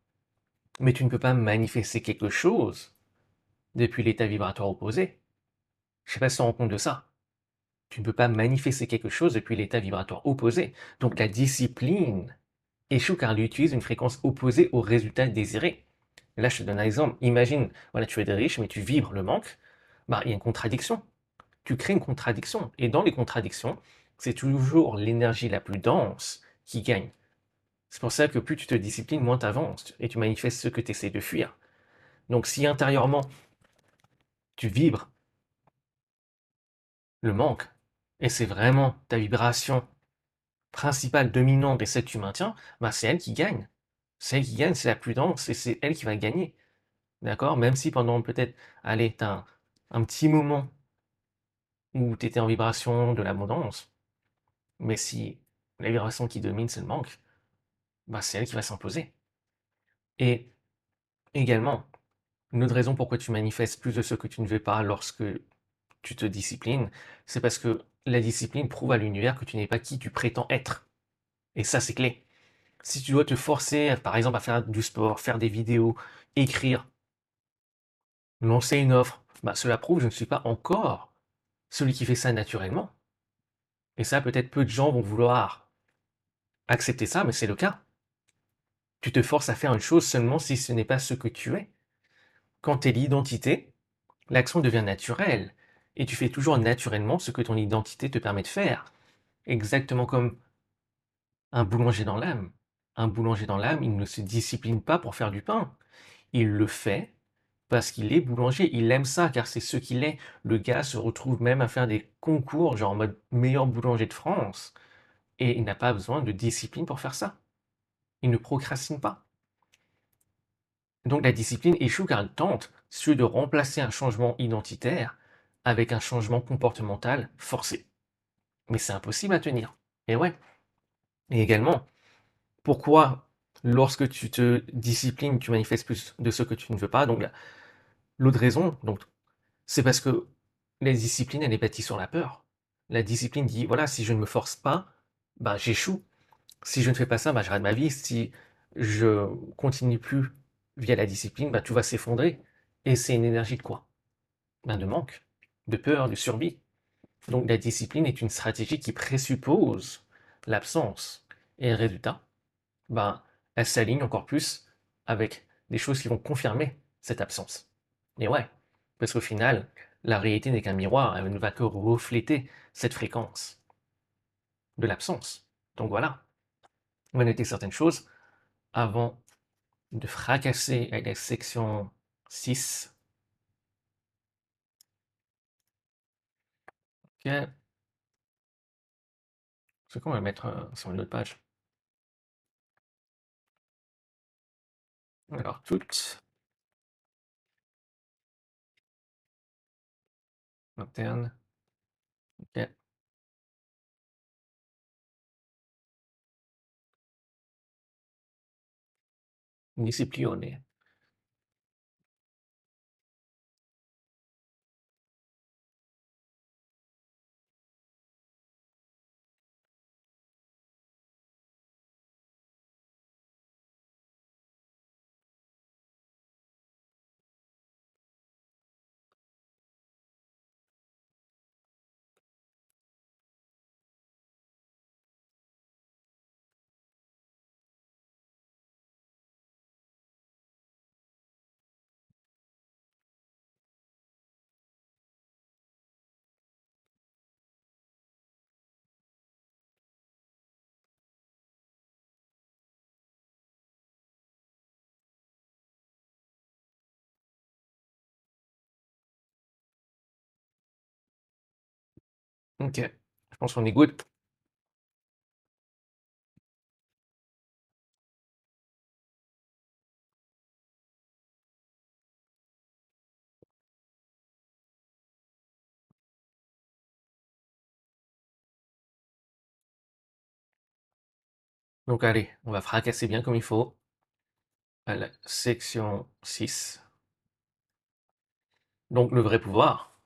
mais tu ne peux pas manifester quelque chose depuis l'état vibratoire opposé. Je ne sais pas si tu te rends compte de ça. Tu ne peux pas manifester quelque chose depuis l'état vibratoire opposé. Donc la discipline échoue car elle utilise une fréquence opposée au résultat désiré. Là, je te donne un exemple. Imagine, voilà, tu es riche, mais tu vibres le manque. Bah, il y a une contradiction. Tu crées une contradiction. Et dans les contradictions, c'est toujours l'énergie la plus dense qui gagne. C'est pour ça que plus tu te disciplines, moins tu avances et tu manifestes ce que tu essaies de fuir. Donc si intérieurement, tu vibres le manque, et c'est vraiment ta vibration principale, dominante, et celle que tu maintiens, bah c'est elle qui gagne. C'est elle qui gagne, c'est la plus dense, et c'est elle qui va gagner. D'accord? Même si pendant peut-être, allez, tu as un petit moment où tu étais en vibration de l'abondance, mais si la vibration qui domine, c'est le manque, bah, c'est elle qui va s'imposer. Et également, une autre raison pourquoi tu manifestes plus de ce que tu ne veux pas lorsque tu te disciplines, c'est parce que la discipline prouve à l'univers que tu n'es pas qui tu prétends être. Et ça, c'est clé. Si tu dois te forcer, par exemple, à faire du sport, faire des vidéos, écrire, lancer une offre, bah, cela prouve que je ne suis pas encore celui qui fait ça naturellement. Et ça, peut-être peu de gens vont vouloir accepter ça, mais c'est le cas. Tu te forces à faire une chose seulement si ce n'est pas ce que tu es. Quand tu es l'identité, l'action devient naturelle et tu fais toujours naturellement ce que ton identité te permet de faire. Exactement comme un boulanger dans l'âme. Un boulanger dans l'âme, il ne se discipline pas pour faire du pain. Il le fait parce qu'il est boulanger. Il aime ça car c'est ce qu'il est. Le gars se retrouve même à faire des concours, genre en mode meilleur boulanger de France. Et il n'a pas besoin de discipline pour faire ça. Il ne procrastine pas. Donc la discipline échoue car elle tente de remplacer un changement identitaire avec un changement comportemental forcé. Mais c'est impossible à tenir. Et ouais. Et également, pourquoi lorsque tu te disciplines, tu manifestes plus de ce que tu ne veux pas. Donc l'autre raison, donc, c'est parce que la discipline, elle est bâtie sur la peur. La discipline dit, voilà, si je ne me force pas, bah, j'échoue. Si je ne fais pas ça, bah, je rate ma vie. Si je continue plus via la discipline, bah, tout va s'effondrer. Et c'est une énergie de quoi? Ben, de manque, de peur, de survie. Donc la discipline est une stratégie qui présuppose l'absence. Et le résultat, ben, elle s'aligne encore plus avec des choses qui vont confirmer cette absence. Et ouais, parce qu'au final, la réalité n'est qu'un miroir, elle ne va que refléter cette fréquence de l'absence. Donc voilà, on va noter certaines choses avant de fracasser avec la section 6. Ok, c'est qu'on va le mettre sur une autre page. Alors, toutes, interne, ok, disciplione. Ok, je pense qu'on est good. Donc allez, on va fracasser bien comme il faut à la section 6. Donc le vrai pouvoir,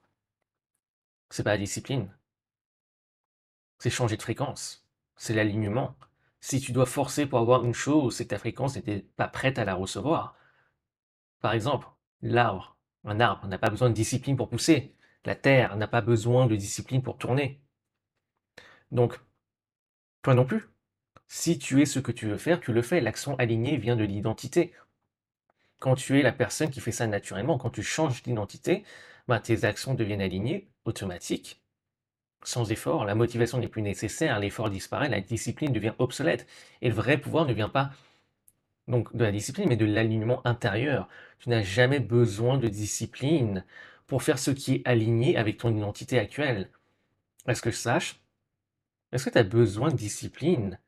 c'est pas la discipline, c'est changer de fréquence, c'est l'alignement. Si tu dois forcer pour avoir une chose, c'est que ta fréquence n'était pas prête à la recevoir. Par exemple, l'arbre, un arbre n'a pas besoin de discipline pour pousser. La terre n'a pas besoin de discipline pour tourner. Donc, toi non plus. Si tu es ce que tu veux faire, tu le fais. L'action alignée vient de l'identité. Quand tu es la personne qui fait ça naturellement, quand tu changes d'identité, ben, tes actions deviennent alignées, automatiques, sans effort. La motivation n'est plus nécessaire, l'effort disparaît, la discipline devient obsolète. Et le vrai pouvoir ne vient pas donc de la discipline, mais de l'alignement intérieur. Tu n'as jamais besoin de discipline pour faire ce qui est aligné avec ton identité actuelle. Est-ce que je sache? Est-ce que tu as besoin de discipline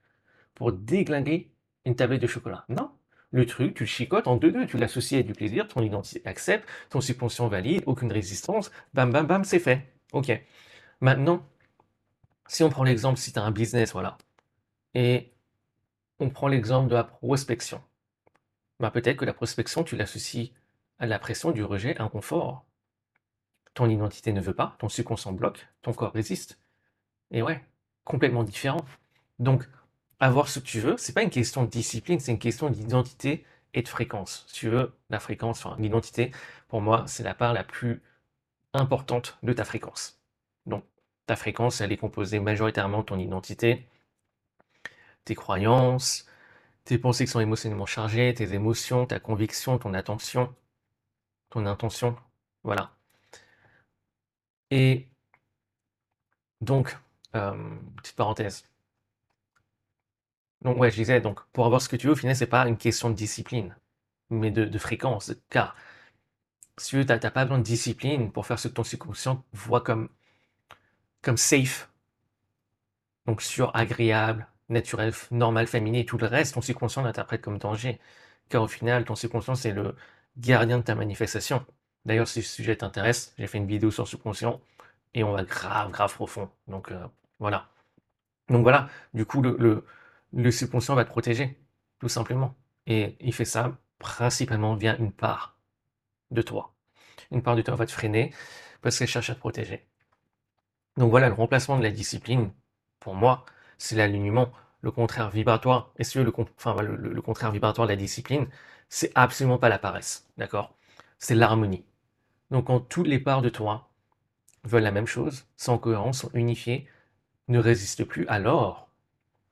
pour déglinguer une tablette de chocolat? Non. Le truc, tu le chicotes en deux-deux, tu l'associes avec du plaisir, ton identité accepte, ton subconscient valide, aucune résistance, bam bam bam, c'est fait. Ok. Maintenant, si on prend l'exemple, si tu as un business, voilà, et on prend l'exemple de la prospection, bah peut-être que la prospection, tu l'associes à la pression du rejet, inconfort. Ton identité ne veut pas, ton subconscient bloque, ton corps résiste. Et ouais, complètement différent. Donc, avoir ce que tu veux, c'est pas une question de discipline, c'est une question d'identité et de fréquence. Si tu veux, la fréquence, enfin, l'identité, pour moi, c'est la part la plus importante de ta fréquence. Donc, ta fréquence, elle est composée majoritairement de ton identité, tes croyances, tes pensées qui sont émotionnellement chargées, tes émotions, ta conviction, ton attention, ton intention, voilà. Et donc, petite parenthèse. Donc ouais, je disais, donc pour avoir ce que tu veux, au final, c'est pas une question de discipline, mais de fréquence. Car si tu veux, t'as pas besoin de discipline pour faire ce que ton subconscient voit comme safe, donc sûr, agréable, naturel, normal, familier, et tout le reste, ton subconscient l'interprète comme danger. Car au final, ton subconscient, c'est le gardien de ta manifestation. D'ailleurs, si ce sujet t'intéresse, j'ai fait une vidéo sur le subconscient, et on va grave, grave profond. Donc voilà. Donc voilà, du coup, le subconscient va te protéger, tout simplement. Et il fait ça principalement via une part de toi. Une part de toi va te freiner parce qu'elle cherche à te protéger. Donc voilà, le remplacement de la discipline, pour moi, c'est l'alignement, le contraire vibratoire. Et si tu veux, enfin, voilà, le contraire vibratoire de la discipline, c'est absolument pas la paresse, d'accord? C'est l'harmonie. Donc quand toutes les parts de toi veulent la même chose, sont en cohérence, sont unifiées, ne résistent plus, alors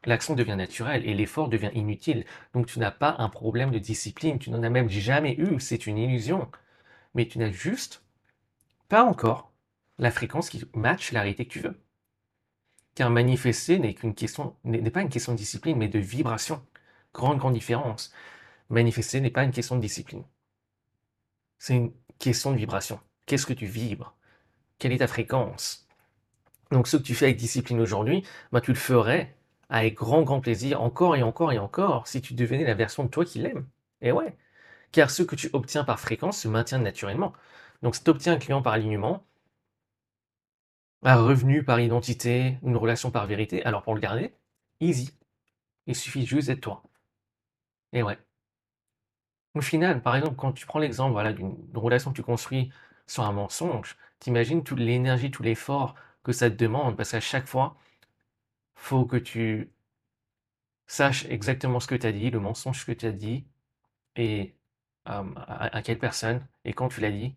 l'action devient naturelle et l'effort devient inutile. Donc tu n'as pas un problème de discipline, tu n'en as même jamais eu, c'est une illusion. Mais tu n'as juste pas encore la fréquence qui matche la réalité que tu veux. Car manifester n'est pas une question de discipline, mais de vibration. Grande, grande différence. Manifester n'est pas une question de discipline. C'est une question de vibration. Qu'est-ce que tu vibres? Quelle est ta fréquence? Donc ce que tu fais avec discipline aujourd'hui, bah, tu le ferais avec grand, grand plaisir, encore et encore et encore, si tu devenais la version de toi qui l'aime. Et ouais, car ce que tu obtiens par fréquence se maintient naturellement. Donc si tu obtiens un client par alignement, un revenu par identité, une relation par vérité, alors pour le garder, easy. Il suffit juste d'être toi. Et ouais. Au final, par exemple, quand tu prends l'exemple voilà, d'une relation que tu construis sur un mensonge, t'imagines toute l'énergie, tout l'effort que ça te demande, parce qu'à chaque fois, faut que tu saches exactement ce que tu as dit, le mensonge que tu as dit, et à quelle personne, et quand tu l'as dit.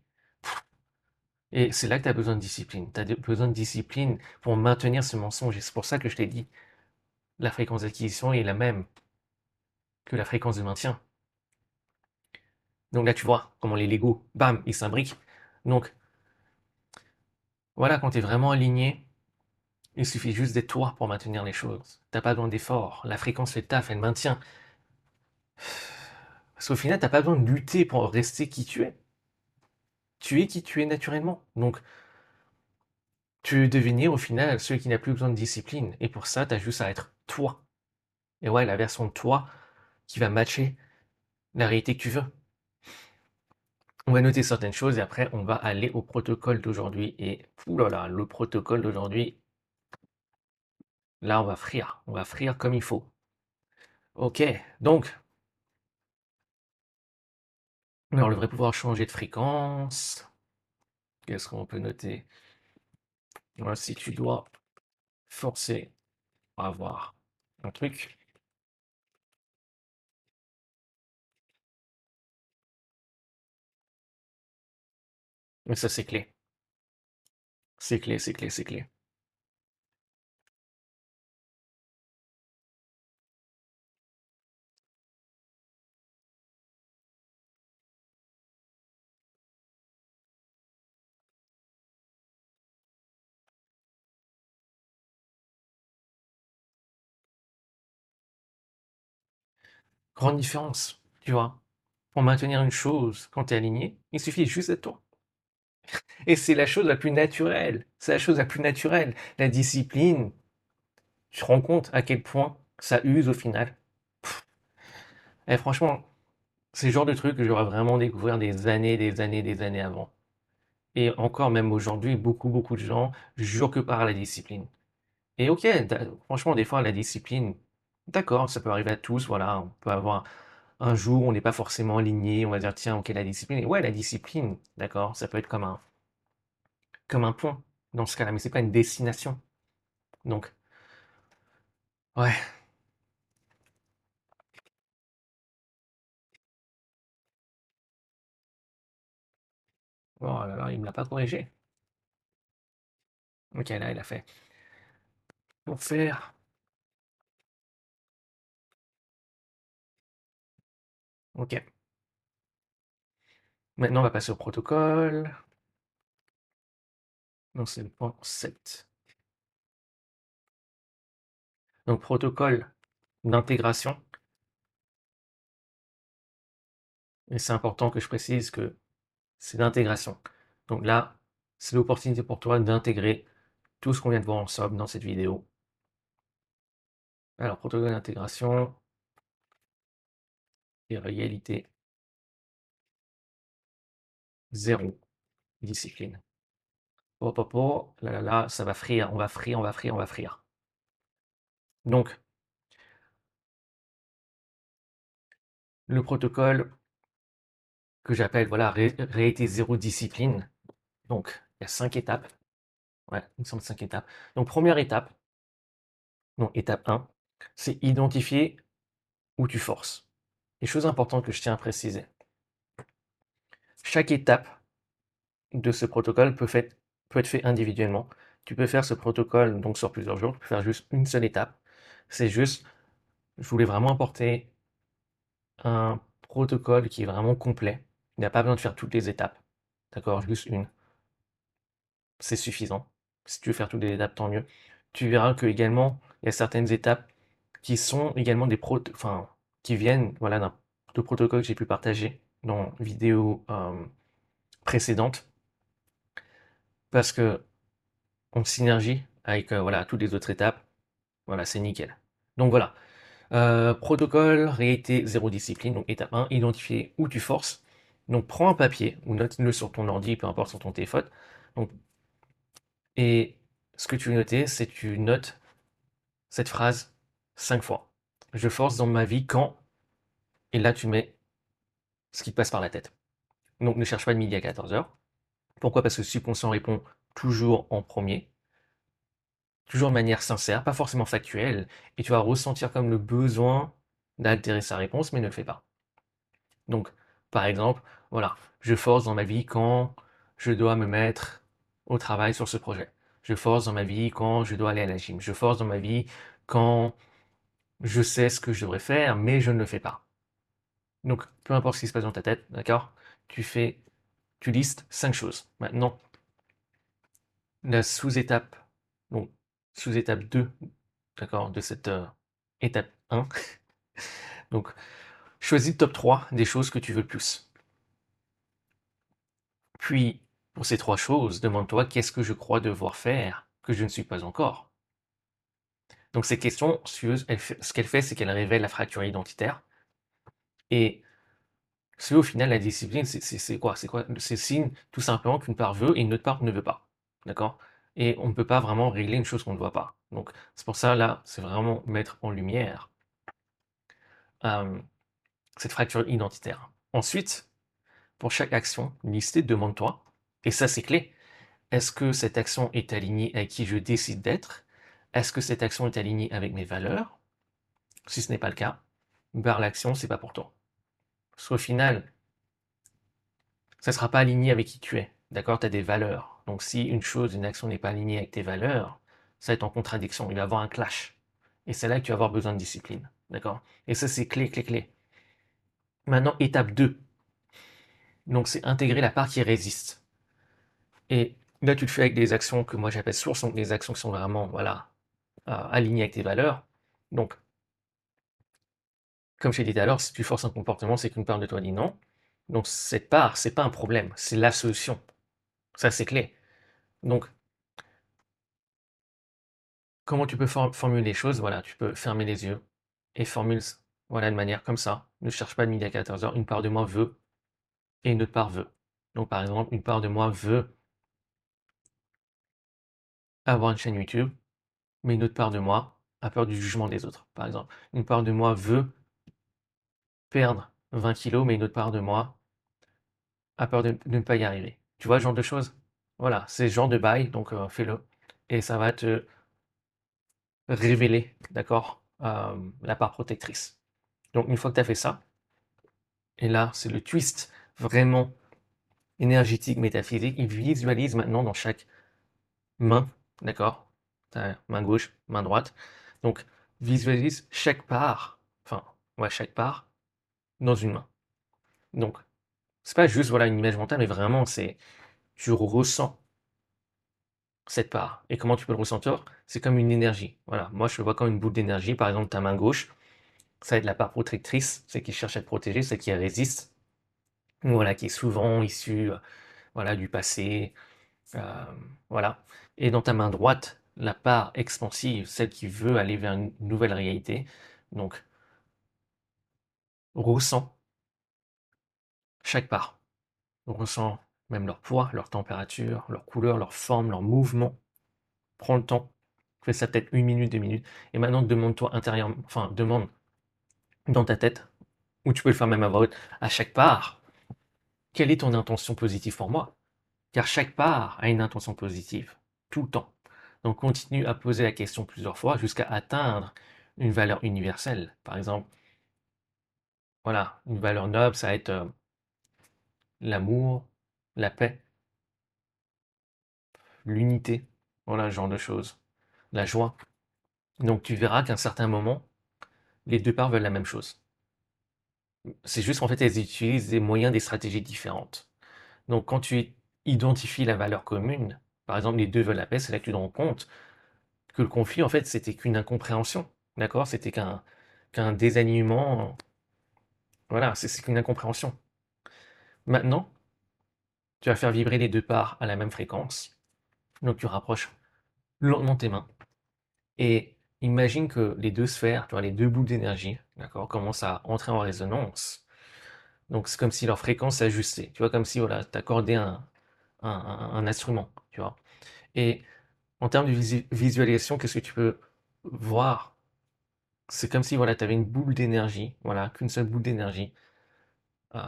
Et c'est là que tu as besoin de discipline. Tu as besoin de discipline pour maintenir ce mensonge. Et c'est pour ça que je t'ai dit, la fréquence d'acquisition est la même que la fréquence de maintien. Donc là, tu vois comment les Lego, bam, ils s'imbriquent. Donc voilà, quand tu es vraiment aligné, il suffit juste d'être toi pour maintenir les choses. T'as pas besoin d'effort. La fréquence fait le taf, elle maintient. Parce qu'au final, t'as pas besoin de lutter pour rester qui tu es. Tu es qui tu es naturellement. Donc, tu veux devenir au final celui qui n'a plus besoin de discipline. Et pour ça, t'as juste à être toi. Et ouais, la version de toi qui va matcher la réalité que tu veux. On va noter certaines choses et après, on va aller au protocole d'aujourd'hui. Et oulala, le protocole d'aujourd'hui, là, on va frire. On va frire comme il faut. Ok, donc, alors, on devrait pouvoir changer de fréquence. Qu'est-ce qu'on peut noter? Voilà, si tu dois forcer à avoir un truc, mais ça c'est clé. C'est clé, c'est clé, c'est clé. Grande différence, tu vois. Pour maintenir une chose, quand tu es aligné, il suffit juste d'être toi. Et c'est la chose la plus naturelle. C'est la chose la plus naturelle. La discipline, tu te rends compte à quel point ça use au final. Et franchement, c'est le genre de truc que j'aurais vraiment découvert des années, des années, des années avant. Et encore même aujourd'hui, beaucoup, beaucoup de gens jurent que par la discipline. Et ok, franchement, des fois, la discipline, d'accord, ça peut arriver à tous, voilà, on peut avoir un jour où on n'est pas forcément aligné, on va dire, tiens, ok, la discipline, et ouais, la discipline, d'accord, ça peut être comme un point dans ce cas-là, mais c'est pas une destination. Donc, ouais, oh là là, il me l'a pas corrigé. Ok, là, il a fait. Pour faire Ok. Maintenant, on va passer au protocole. Donc, c'est le point 7. Donc, protocole d'intégration. Et c'est important que je précise que c'est d'intégration. Donc là, c'est l'opportunité pour toi d'intégrer tout ce qu'on vient de voir ensemble dans cette vidéo. Alors, protocole d'intégration et réalité 0, discipline. Oh, oh, oh, là, là, là, ça va frire, on va frire, on va frire, on va frire. Donc, le protocole que j'appelle, voilà, réalité 0, discipline. Donc, il y a 5 étapes. Ouais, il me semble 5 étapes. Donc, première étape, donc étape 1, c'est identifier où tu forces. Les choses importantes que je tiens à préciser. Chaque étape de ce protocole peut être fait individuellement. Tu peux faire ce protocole donc sur plusieurs jours, tu peux faire juste une seule étape. C'est juste, je voulais vraiment apporter un protocole qui est vraiment complet. Il n'y a pas besoin de faire toutes les étapes. D'accord? Juste une. C'est suffisant. Si tu veux faire toutes les étapes, tant mieux. Tu verras que également, il y a certaines étapes qui sont également enfin, qui viennent, voilà, de protocoles que j'ai pu partager dans vidéo précédentes, parce que en synergie avec voilà, toutes les autres étapes, voilà, c'est nickel. Donc voilà, protocole, réalité, zéro discipline, donc étape 1, identifier où tu forces. Donc prends un papier ou note-le sur ton ordi, peu importe sur ton téléphone. Donc, et ce que tu veux noter, c'est que tu notes cette phrase 5 fois. Je force dans ma vie quand, et là tu mets ce qui te passe par la tête. Donc ne cherche pas de midi à 14h. Pourquoi? Parce que le subconscient répond toujours en premier, toujours de manière sincère, pas forcément factuelle, et tu vas ressentir comme le besoin d'altérer sa réponse, mais ne le fais pas. Donc, par exemple, voilà, je force dans ma vie quand je dois me mettre au travail sur ce projet. Je force dans ma vie quand je dois aller à la gym. Je force dans ma vie quand je sais ce que je devrais faire, mais je ne le fais pas. Donc, peu importe ce qui se passe dans ta tête, d'accord? Tu listes 5 choses. Maintenant, la sous-étape, donc sous-étape 2, d'accord, de cette étape 1. Donc, choisis le top 3 des choses que tu veux le plus. Puis, pour ces 3 choses, demande-toi qu'est-ce que je crois devoir faire que je ne suis pas encore. Donc, cette question, ce qu'elle fait, c'est qu'elle révèle la fracture identitaire. Et au final, la discipline, c'est quoi? C'est quoi? C'est signe tout simplement qu'une part veut et une autre part ne veut pas. D'accord? Et on ne peut pas vraiment régler une chose qu'on ne voit pas. Donc, c'est pour ça, là, c'est vraiment mettre en lumière euh, cette fracture identitaire. Ensuite, pour chaque action listée, demande-toi, et ça c'est clé, est-ce que cette action est alignée avec qui je décide d'être? Est-ce que cette action est alignée avec mes valeurs? Si ce n'est pas le cas, l'action, c'est pas pour toi. Parce qu'au final, ça ne sera pas aligné avec qui tu es. D'accord? Tu as des valeurs. Donc si une action n'est pas alignée avec tes valeurs, ça va être en contradiction. Il va y avoir un clash. Et c'est là que tu vas avoir besoin de discipline. D'accord? Et ça, c'est clé, clé, clé. Maintenant, étape 2. Donc, c'est intégrer la part qui résiste. Et là, tu le fais avec des actions que moi j'appelle sources, donc des actions qui sont vraiment, voilà, alignées avec tes valeurs. Donc, comme je t'ai dit tout à l'heure, si tu forces un comportement, c'est qu'une part de toi dit non. Donc, cette part, c'est pas un problème, c'est la solution. Ça, c'est clé. Donc, comment tu peux formuler les choses? Voilà, tu peux fermer les yeux et formule, voilà, de manière comme ça. Ne cherche pas de midi à 14h. Une part de moi veut et une autre part veut. Donc, par exemple, une part de moi veut avoir une chaîne YouTube, mais une autre part de moi a peur du jugement des autres, par exemple. Une part de moi veut perdre 20 kilos, mais une autre part de moi a peur de ne pas y arriver. Tu vois, ce genre de choses? Voilà, c'est ce genre de bail, donc fais-le. Et ça va te révéler, d'accord, la part protectrice. Donc, une fois que tu as fait ça, et là, c'est le twist vraiment énergétique, métaphysique, il visualise maintenant dans chaque main, d'accord? Main gauche, main droite. Donc, visualise chaque part, enfin, ouais, chaque part dans une main. Donc, c'est pas juste voilà une image mentale, mais vraiment tu ressens cette part. Et comment tu peux le ressentir? C'est comme une énergie. Voilà, moi je le vois comme une boule d'énergie. Par exemple, ta main gauche, ça va être la part protectrice, celle qui cherche à te protéger, celle qui résiste, voilà, qui est souvent issue voilà, du passé, euh, voilà. Et dans ta main droite, la part expansive, celle qui veut aller vers une nouvelle réalité. Donc, ressens chaque part. On ressent même leur poids, leur température, leur couleur, leur forme, leur mouvement. Prends le temps. Fais ça peut-être 1 minute, 2 minutes. Et maintenant, demande-toi intérieurement, enfin, demande dans ta tête, ou tu peux le faire même à voix haute, à chaque part, quelle est ton intention positive pour moi? Car chaque part a une intention positive, tout le temps. Donc continue à poser la question plusieurs fois jusqu'à atteindre une valeur universelle. Par exemple, voilà, une valeur noble, ça va être l'amour, la paix, l'unité, voilà, ce genre de choses, la joie. Donc tu verras qu'à un certain moment, les deux parts veulent la même chose. C'est juste qu'en fait, elles utilisent des moyens, des stratégies différentes. Donc quand tu identifies la valeur commune, par exemple les deux veulent la paix, c'est là que tu te rends compte que le conflit, en fait, c'était qu'une incompréhension. D'accord? C'était qu'un désalignement. Voilà, c'est qu'une incompréhension. Maintenant, tu vas faire vibrer les deux parts à la même fréquence. Donc tu rapproches lentement tes mains. Et imagine que les deux sphères, tu vois, les deux bouts d'énergie, d'accord, commencent à entrer en résonance. Donc c'est comme si leur fréquence s'ajustait. Tu vois, comme si voilà, tu accordais un instrument, tu vois. Et en termes de visualisation, qu'est-ce que tu peux voir? C'est comme si voilà, tu avais une boule d'énergie, voilà, qu'une seule boule d'énergie, euh,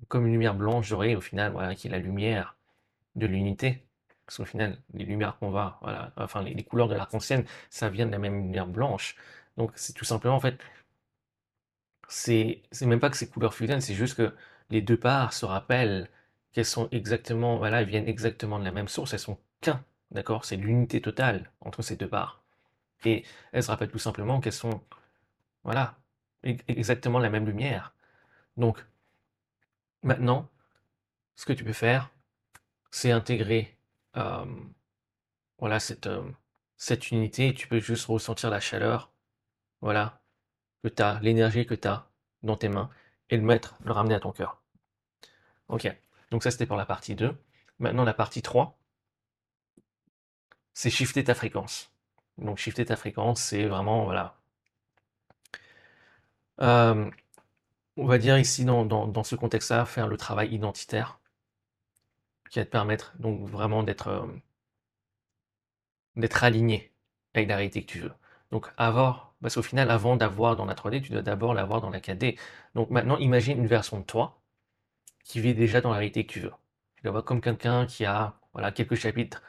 comme une lumière blanche dorée, au final, voilà, qui est la lumière de l'unité. Parce qu'au final, les lumières qu'on voit, voilà, enfin les couleurs de l'arc-en-ciel, ça vient de la même lumière blanche. Donc c'est tout simplement, en fait, c'est même pas que ces couleurs fusionnent, c'est juste que les deux parts se rappellent qu'elles sont exactement, voilà, elles viennent exactement de la même source, elles sont qu'un, d'accord? C'est l'unité totale entre ces deux parts. Et elles se rappellent tout simplement qu'elles sont, voilà, exactement la même lumière. Donc, maintenant, ce que tu peux faire, c'est intégrer euh, voilà, cette unité et tu peux juste ressentir la chaleur, voilà, que tu as, l'énergie que tu as dans tes mains et le ramener à ton cœur. Ok, donc ça c'était pour la partie 2. Maintenant, la partie 3, c'est shifter ta fréquence. Donc, shifter ta fréquence, c'est vraiment, voilà, euh, on va dire ici dans ce contexte-là, faire le travail identitaire qui va te permettre donc vraiment d'être aligné avec la réalité que tu veux. Donc avoir, parce qu'au final, avant d'avoir dans la 3D, tu dois d'abord l'avoir dans la 4D. Donc maintenant, imagine une version de toi qui vit déjà dans la réalité que tu veux. Tu la vois comme quelqu'un qui a voilà, quelques chapitres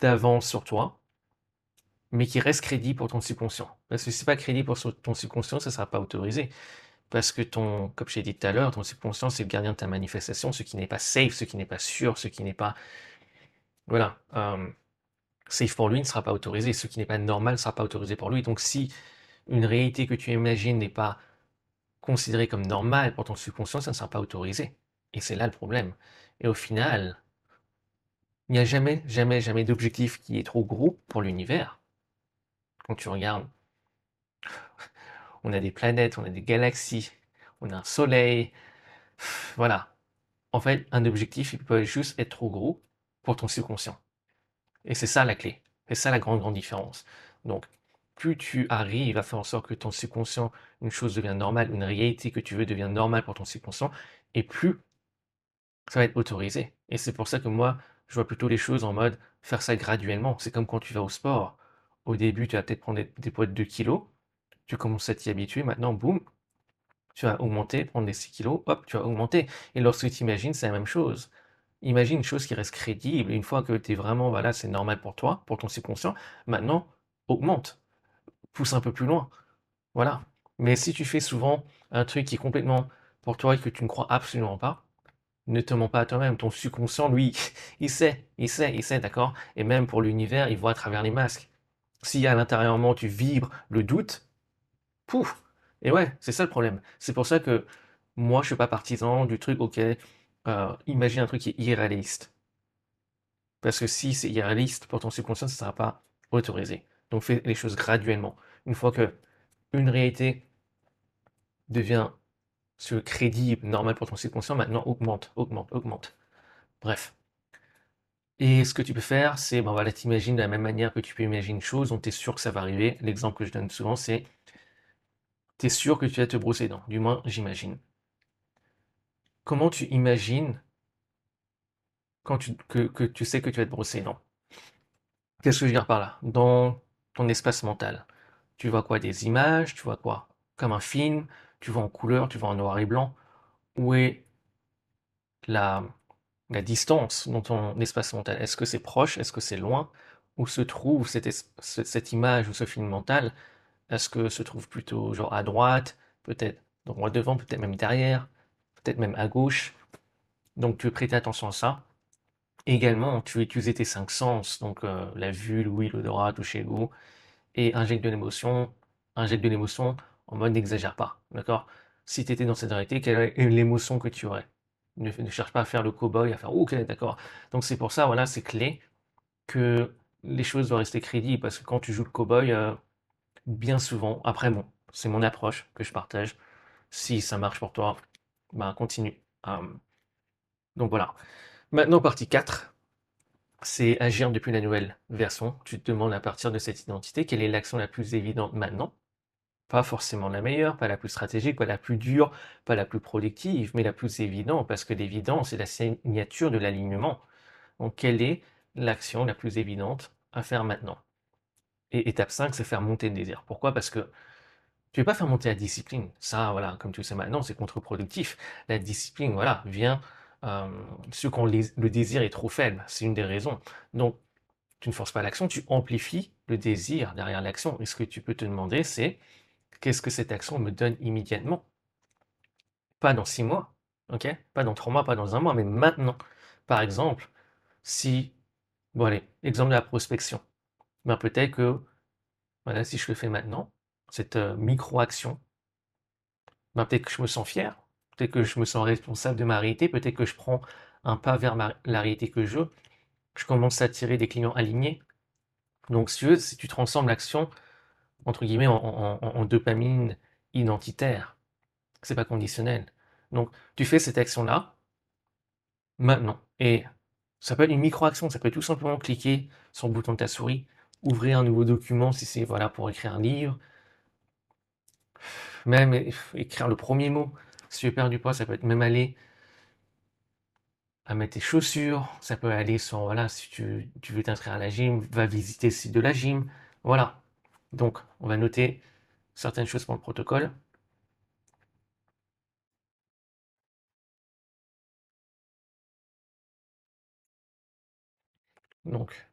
d'avance sur toi, mais qui reste crédible pour ton subconscient. Parce que si c'est pas crédible pour ton subconscient, ça ne sera pas autorisé. Parce que comme je t'ai dit tout à l'heure, ton subconscient, c'est le gardien de ta manifestation, ce qui n'est pas safe, ce qui n'est pas sûr, ce qui n'est pas, voilà, safe pour lui ne sera pas autorisé. Ce qui n'est pas normal ne sera pas autorisé pour lui. Donc si une réalité que tu imagines n'est pas considérée comme normale pour ton subconscient, ça ne sera pas autorisé. Et c'est là le problème. Et au final, il n'y a jamais, jamais, jamais d'objectif qui est trop gros pour l'univers. Quand tu regardes, on a des planètes, on a des galaxies, on a un soleil. Voilà. En fait, un objectif, il peut juste être trop gros pour ton subconscient. Et c'est ça la clé. C'est ça la grande, grande différence. Donc, plus tu arrives à faire en sorte que ton subconscient, une chose devient normale, une réalité que tu veux devient normale pour ton subconscient, et plus ça va être autorisé. Et c'est pour ça que moi, je vois plutôt les choses en mode faire ça graduellement. C'est comme quand tu vas au sport. Au début, tu vas peut-être prendre des poids de 2 kilos, tu commences à t'y habituer, maintenant, boum, tu vas augmenter, prendre des 6 kilos, hop, tu vas augmenter. Et lorsque tu imagines, c'est la même chose. Imagine une chose qui reste crédible, et une fois que tu es vraiment, voilà, c'est normal pour toi, pour ton subconscient, maintenant, augmente, pousse un peu plus loin, voilà. Mais si tu fais souvent un truc qui est complètement pour toi et que tu ne crois absolument pas, ne te mens pas à toi-même. Ton subconscient, lui, il sait, d'accord? Et même pour l'univers, il voit à travers les masques. Si à l'intérieurement tu vibres le doute, pouf! Et ouais, c'est ça le problème. C'est pour ça que Moi, je suis pas partisan du truc, ok, imagine un truc qui est irréaliste. Parce que si c'est irréaliste, pour ton subconscient, ça ne sera pas autorisé. Donc fais les choses graduellement. Une fois que une réalité devient crédible, normal pour ton subconscient, maintenant augmente, augmente, augmente. Bref. Et ce que tu peux faire, c'est, ben voilà, t'imagines de la même manière que tu peux imaginer une chose, donc tu es sûr que ça va arriver. L'exemple que je donne souvent, c'est, tu es sûr que tu vas te brosser les dents. Du moins, j'imagine. Comment tu imagines que tu sais que tu vas te brosser les dents? Qu'est-ce que je veux dire par là? Dans ton espace mental, tu vois quoi? Des images? Tu vois quoi? Comme un film? Tu vois en couleur? Tu vois en noir et blanc? Où est la, la distance dans ton espace mental? Est-ce que c'est proche? Est-ce que c'est loin? Où se trouve cette image ou ce film mental? Est-ce que se trouve plutôt genre à droite? Peut-être droit devant, peut-être même derrière, peut-être même à gauche. Donc tu veux prêter attention à ça. Également, tu veux utiliser tes cinq sens, donc la vue, l'ouïe, l'odorat, toucher, le goût, et injecte de l'émotion en mode n'exagère pas, d'accord? Si tu étais dans cette réalité, quelle est l'émotion que tu aurais? Ne cherche pas à faire le cow-boy, à faire ok, d'accord. Donc c'est pour ça, voilà, c'est clé que les choses doivent rester crédibles parce que quand tu joues le cow-boy, bien souvent, après bon, c'est mon approche que je partage. Si ça marche pour toi, ben continue. Donc voilà. Maintenant, partie 4, c'est agir depuis la nouvelle version. Tu te demandes à partir de cette identité, quelle est l'action la plus évidente maintenant? Pas forcément la meilleure, pas la plus stratégique, pas la plus dure, pas la plus productive, mais la plus évidente, parce que l'évidence, c'est la signature de l'alignement. Donc, quelle est l'action la plus évidente à faire maintenant? Et étape 5, c'est faire monter le désir. Pourquoi? Parce que tu ne veux pas faire monter la discipline. Ça, voilà, comme tu le sais maintenant, c'est contre-productif. La discipline, voilà, vient ceux quand le désir est trop faible. C'est une des raisons. Donc, tu ne forces pas l'action, tu amplifies le désir derrière l'action. Et ce que tu peux te demander, c'est qu'est-ce que cette action me donne immédiatement? Pas dans 6 mois, ok? Pas dans 3 mois, pas dans un mois, mais maintenant. Par exemple, si, bon allez, exemple de la prospection. Ben peut-être que, voilà, si je le fais maintenant, cette micro-action, ben peut-être que je me sens fier, peut-être que je me sens responsable de ma réalité, peut-être que je prends un pas vers la réalité que je commence à attirer des clients alignés. Donc si tu transformes l'action, entre guillemets, en dopamine identitaire, c'est pas conditionnel. Donc tu fais cette action-là, maintenant. Et ça peut être une micro-action, ça peut être tout simplement cliquer sur le bouton de ta souris, ouvrir un nouveau document si c'est voilà, pour écrire un livre, même écrire le premier mot. Si tu veux perdre du poids, ça peut être même aller à mettre tes chaussures, ça peut aller sur, voilà, si tu veux t'inscrire à la gym, va visiter le site de la gym. Voilà. Donc, on va noter certaines choses pour le protocole. Donc,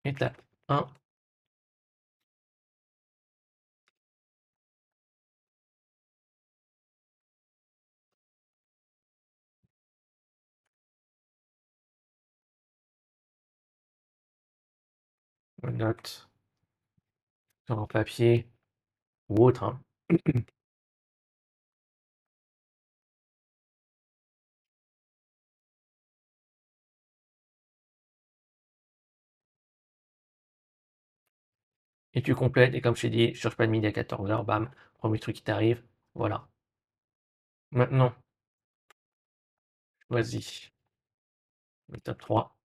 étape 1, on note sur un papier ou autre, hein. Et tu complètes, et comme je t'ai dit, cherche pas de midi à 14h, bam, premier truc qui t'arrive, voilà. Maintenant, vas-y, étape 3.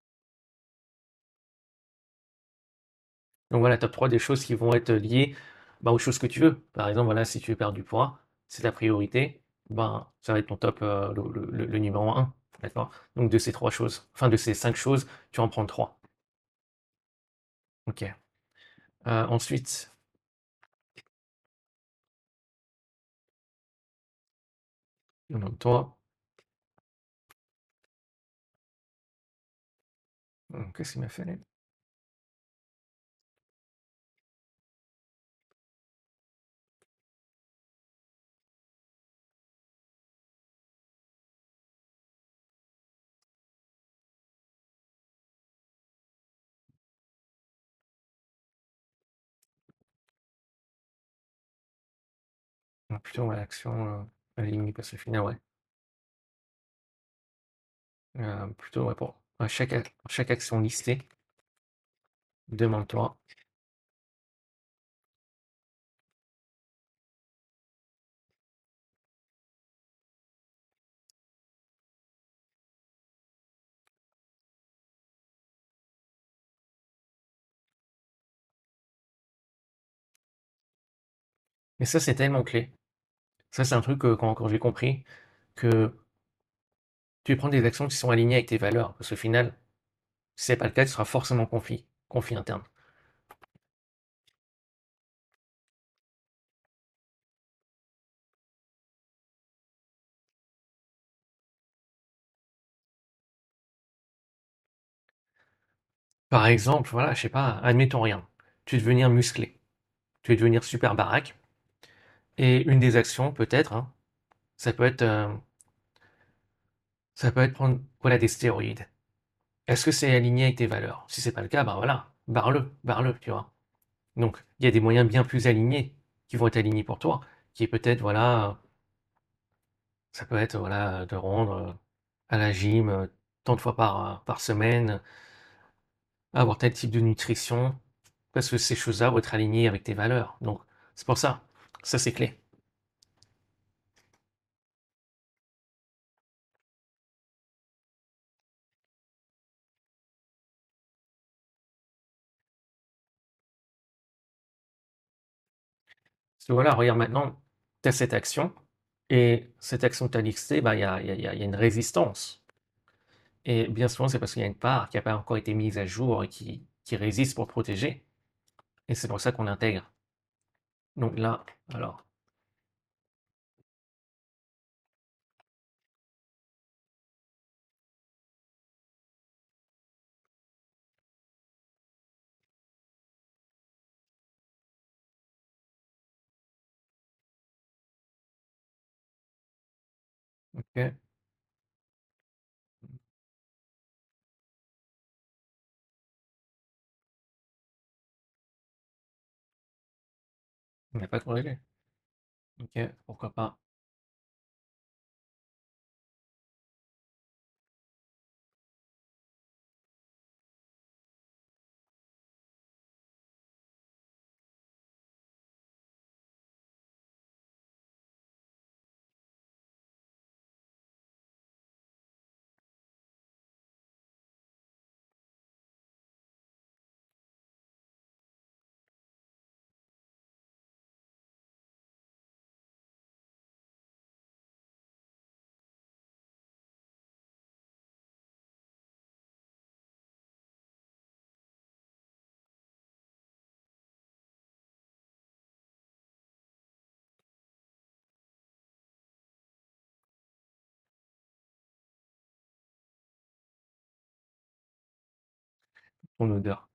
Donc voilà, top 3 des choses qui vont être liées bah, aux choses que tu veux. Par exemple, voilà, si tu veux perdre du poids, c'est ta priorité, ben, ça va être ton top, le numéro un. D'accord? Donc de ces 3 choses, enfin de ces 5 choses, tu en prends 3. Ok. Ensuite, toi, qu'est-ce qu'il m'a fait là? Plutôt ouais, l'action. Aligné parce qu'au final, ouais. Plutôt, ouais, pour chaque action listée, demande-toi. Mais ça, c'est tellement clé. Ça, c'est un truc que quand j'ai compris que tu prends des actions qui sont alignées avec tes valeurs. Parce qu'au final, si c'est pas le cas, tu seras forcément conflit interne. Par exemple, voilà, je sais pas, admettons rien. Tu veux devenir musclé. Tu veux devenir super baraque. Et une des actions, peut-être, hein, ça peut être, euh, ça peut être prendre, voilà, des stéroïdes. Est-ce que c'est aligné avec tes valeurs? Si c'est pas le cas, ben voilà, barre-le, tu vois. Donc, il y a des moyens bien plus alignés qui vont être alignés pour toi, qui est peut-être, voilà, ça peut être, voilà, de rendre à la gym tant de fois par semaine, avoir tel type de nutrition, parce que ces choses-là vont être alignées avec tes valeurs. Donc, c'est pour ça. Ça, c'est clé. Parce que voilà, regarde maintenant, tu as cette action, et cette action que tu as listée, bah, il y a une résistance. Et bien souvent, c'est parce qu'il y a une part qui n'a pas encore été mise à jour et qui résiste pour te protéger. Et c'est pour ça qu'on intègre. Donc là, alors, ok, on n'a pas corrélé. Ok, pourquoi pas. Ton odeur.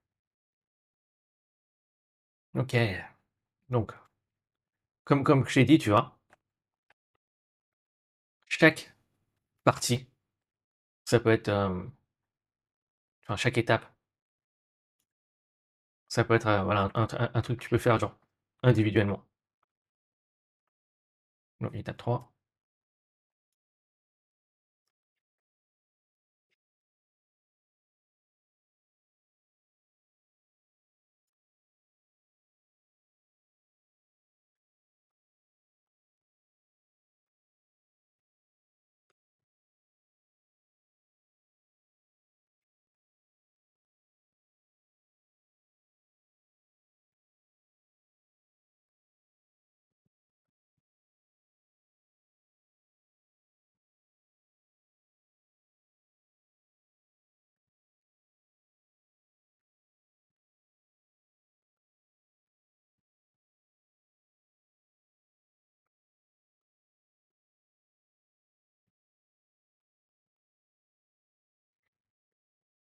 Ok, donc, comme je t'ai dit, tu vois, chaque partie, ça peut être, enfin, chaque étape, ça peut être, voilà, un truc que tu peux faire, genre, individuellement. Donc, étape 3.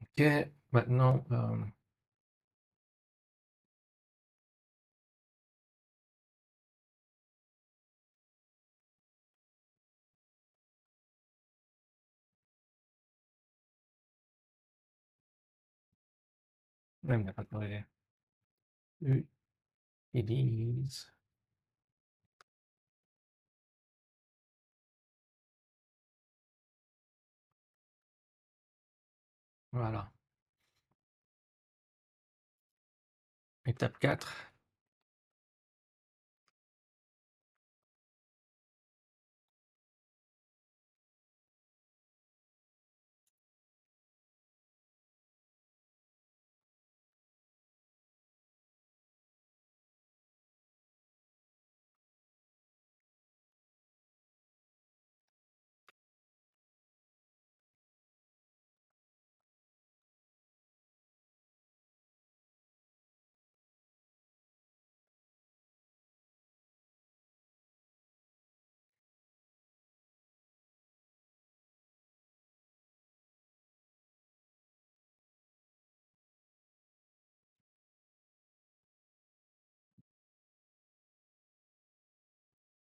Ok, maintenant, même, il n'y a pas de corrélé. Utilise Voilà. Étape 4.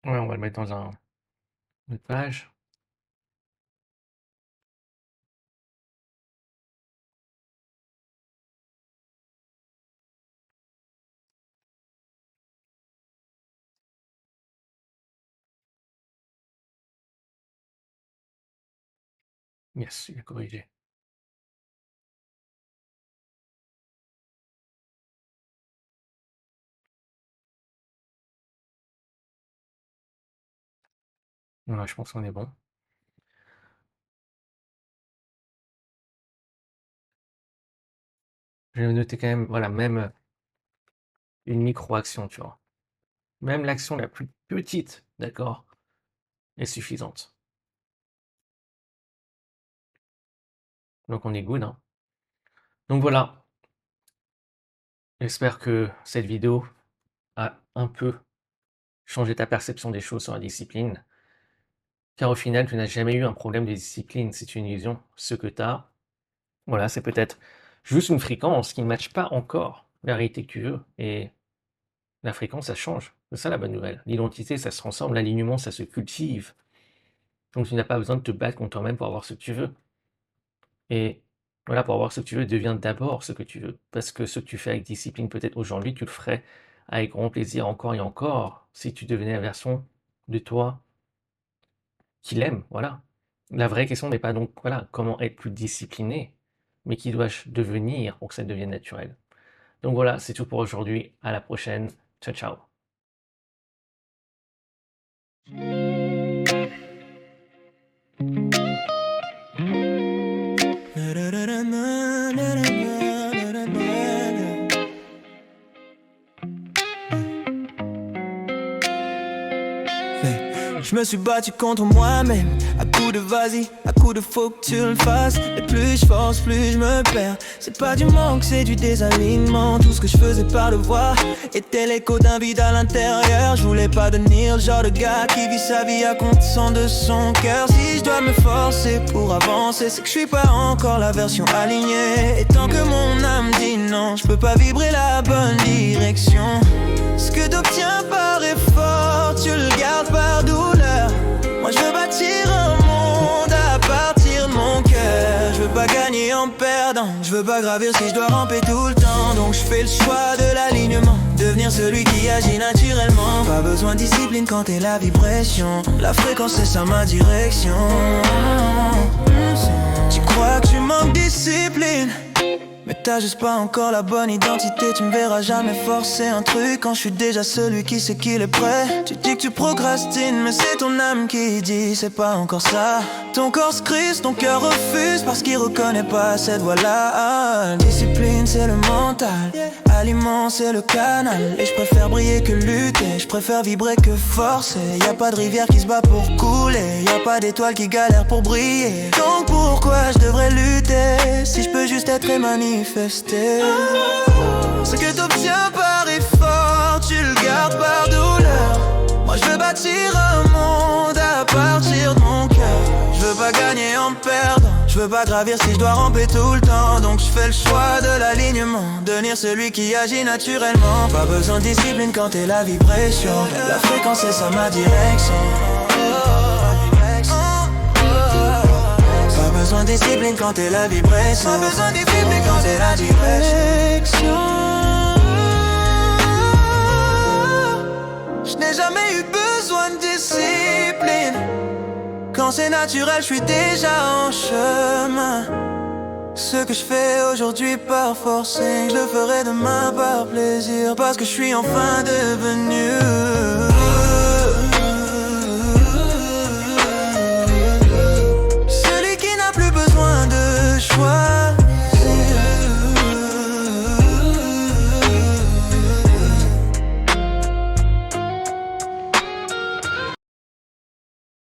Ouais, on va le mettre dans une autre page. Yes, il est corrigé. Voilà, je pense qu'on est bon. Je vais noter quand même, voilà, même une micro-action, tu vois. Même l'action la plus petite, d'accord, est suffisante. Donc on est good, hein. Donc voilà, j'espère que cette vidéo a un peu changé ta perception des choses sur la discipline. Car au final, tu n'as jamais eu un problème de discipline, c'est une illusion. Ce que tu as, voilà, c'est peut-être juste une fréquence qui ne matche pas encore la réalité que tu veux. Et la fréquence, ça change. C'est ça la bonne nouvelle. L'identité, ça se transforme, l'alignement, ça se cultive. Donc tu n'as pas besoin de te battre contre toi-même pour avoir ce que tu veux. Et voilà, pour avoir ce que tu veux, deviens d'abord ce que tu veux. Parce que ce que tu fais avec discipline, peut-être aujourd'hui, tu le ferais avec grand plaisir encore et encore, si tu devenais la version de toi qu'il aime, voilà. La vraie question n'est pas donc, voilà, comment être plus discipliné, mais qui dois-je devenir pour que ça devienne naturel. Donc voilà, c'est tout pour aujourd'hui. À la prochaine. Ciao, ciao. Je me suis battu contre moi-même, à coup de vas-y, à coup de faut que tu le fasses. Et plus je force, plus je me perds. C'est pas du manque, c'est du désalignement. Tout ce que je faisais par le voir était l'écho d'un vide à l'intérieur. Je voulais pas devenir le genre de gars qui vit sa vie à compte de son cœur. Si je dois me forcer pour avancer, c'est que je suis pas encore la version alignée. Et tant que mon âme dit non, je peux pas vibrer la bonne direction. Ce que t'obtiens par effort, tu le gardes par douleur. Moi je veux bâtir un monde à partir de mon cœur. Je veux pas gagner en perdant, je veux pas gravir si je dois ramper tout le temps. Donc je fais le choix de l'alignement, devenir celui qui agit naturellement. Pas besoin de discipline quand t'es la vibration. La fréquence c'est ça ma direction. Tu crois que tu manques de discipline, mais t'as juste pas encore la bonne identité. Tu me verras jamais forcer un truc quand je suis déjà celui qui sait qu'il est prêt. Tu dis que tu procrastines, mais c'est ton âme qui dit c'est pas encore ça. Ton corps se crise, ton cœur refuse parce qu'il reconnaît pas cette voie-là. Discipline c'est le mental, aliment c'est le canal. Et je préfère briller que lutter, je préfère vibrer que forcer. Y'a pas de rivière qui se bat pour couler, y'a pas d'étoile qui galère pour briller. Donc pourquoi je devrais lutter si je peux juste être et manifester? Ce que t'obtiens par effort, tu le gardes par douleur. Moi je veux bâtir un monde à partir de mon cœur. Je veux pas gagner en perdant, je veux pas gravir si je dois ramper tout le temps. Donc je fais le choix de l'alignement, devenir celui qui agit naturellement. Pas besoin de discipline quand t'es la vibration. La fréquence c'est ça ma direction. Pas besoin de discipline quand t'es la vibration. Pas besoin de discipline quand t'es la direction. Je n'ai jamais eu besoin de discipline. Quand c'est naturel, je suis déjà en chemin. ce que je fais aujourd'hui par forcing, je le ferai demain par plaisir, parce que je suis enfin devenu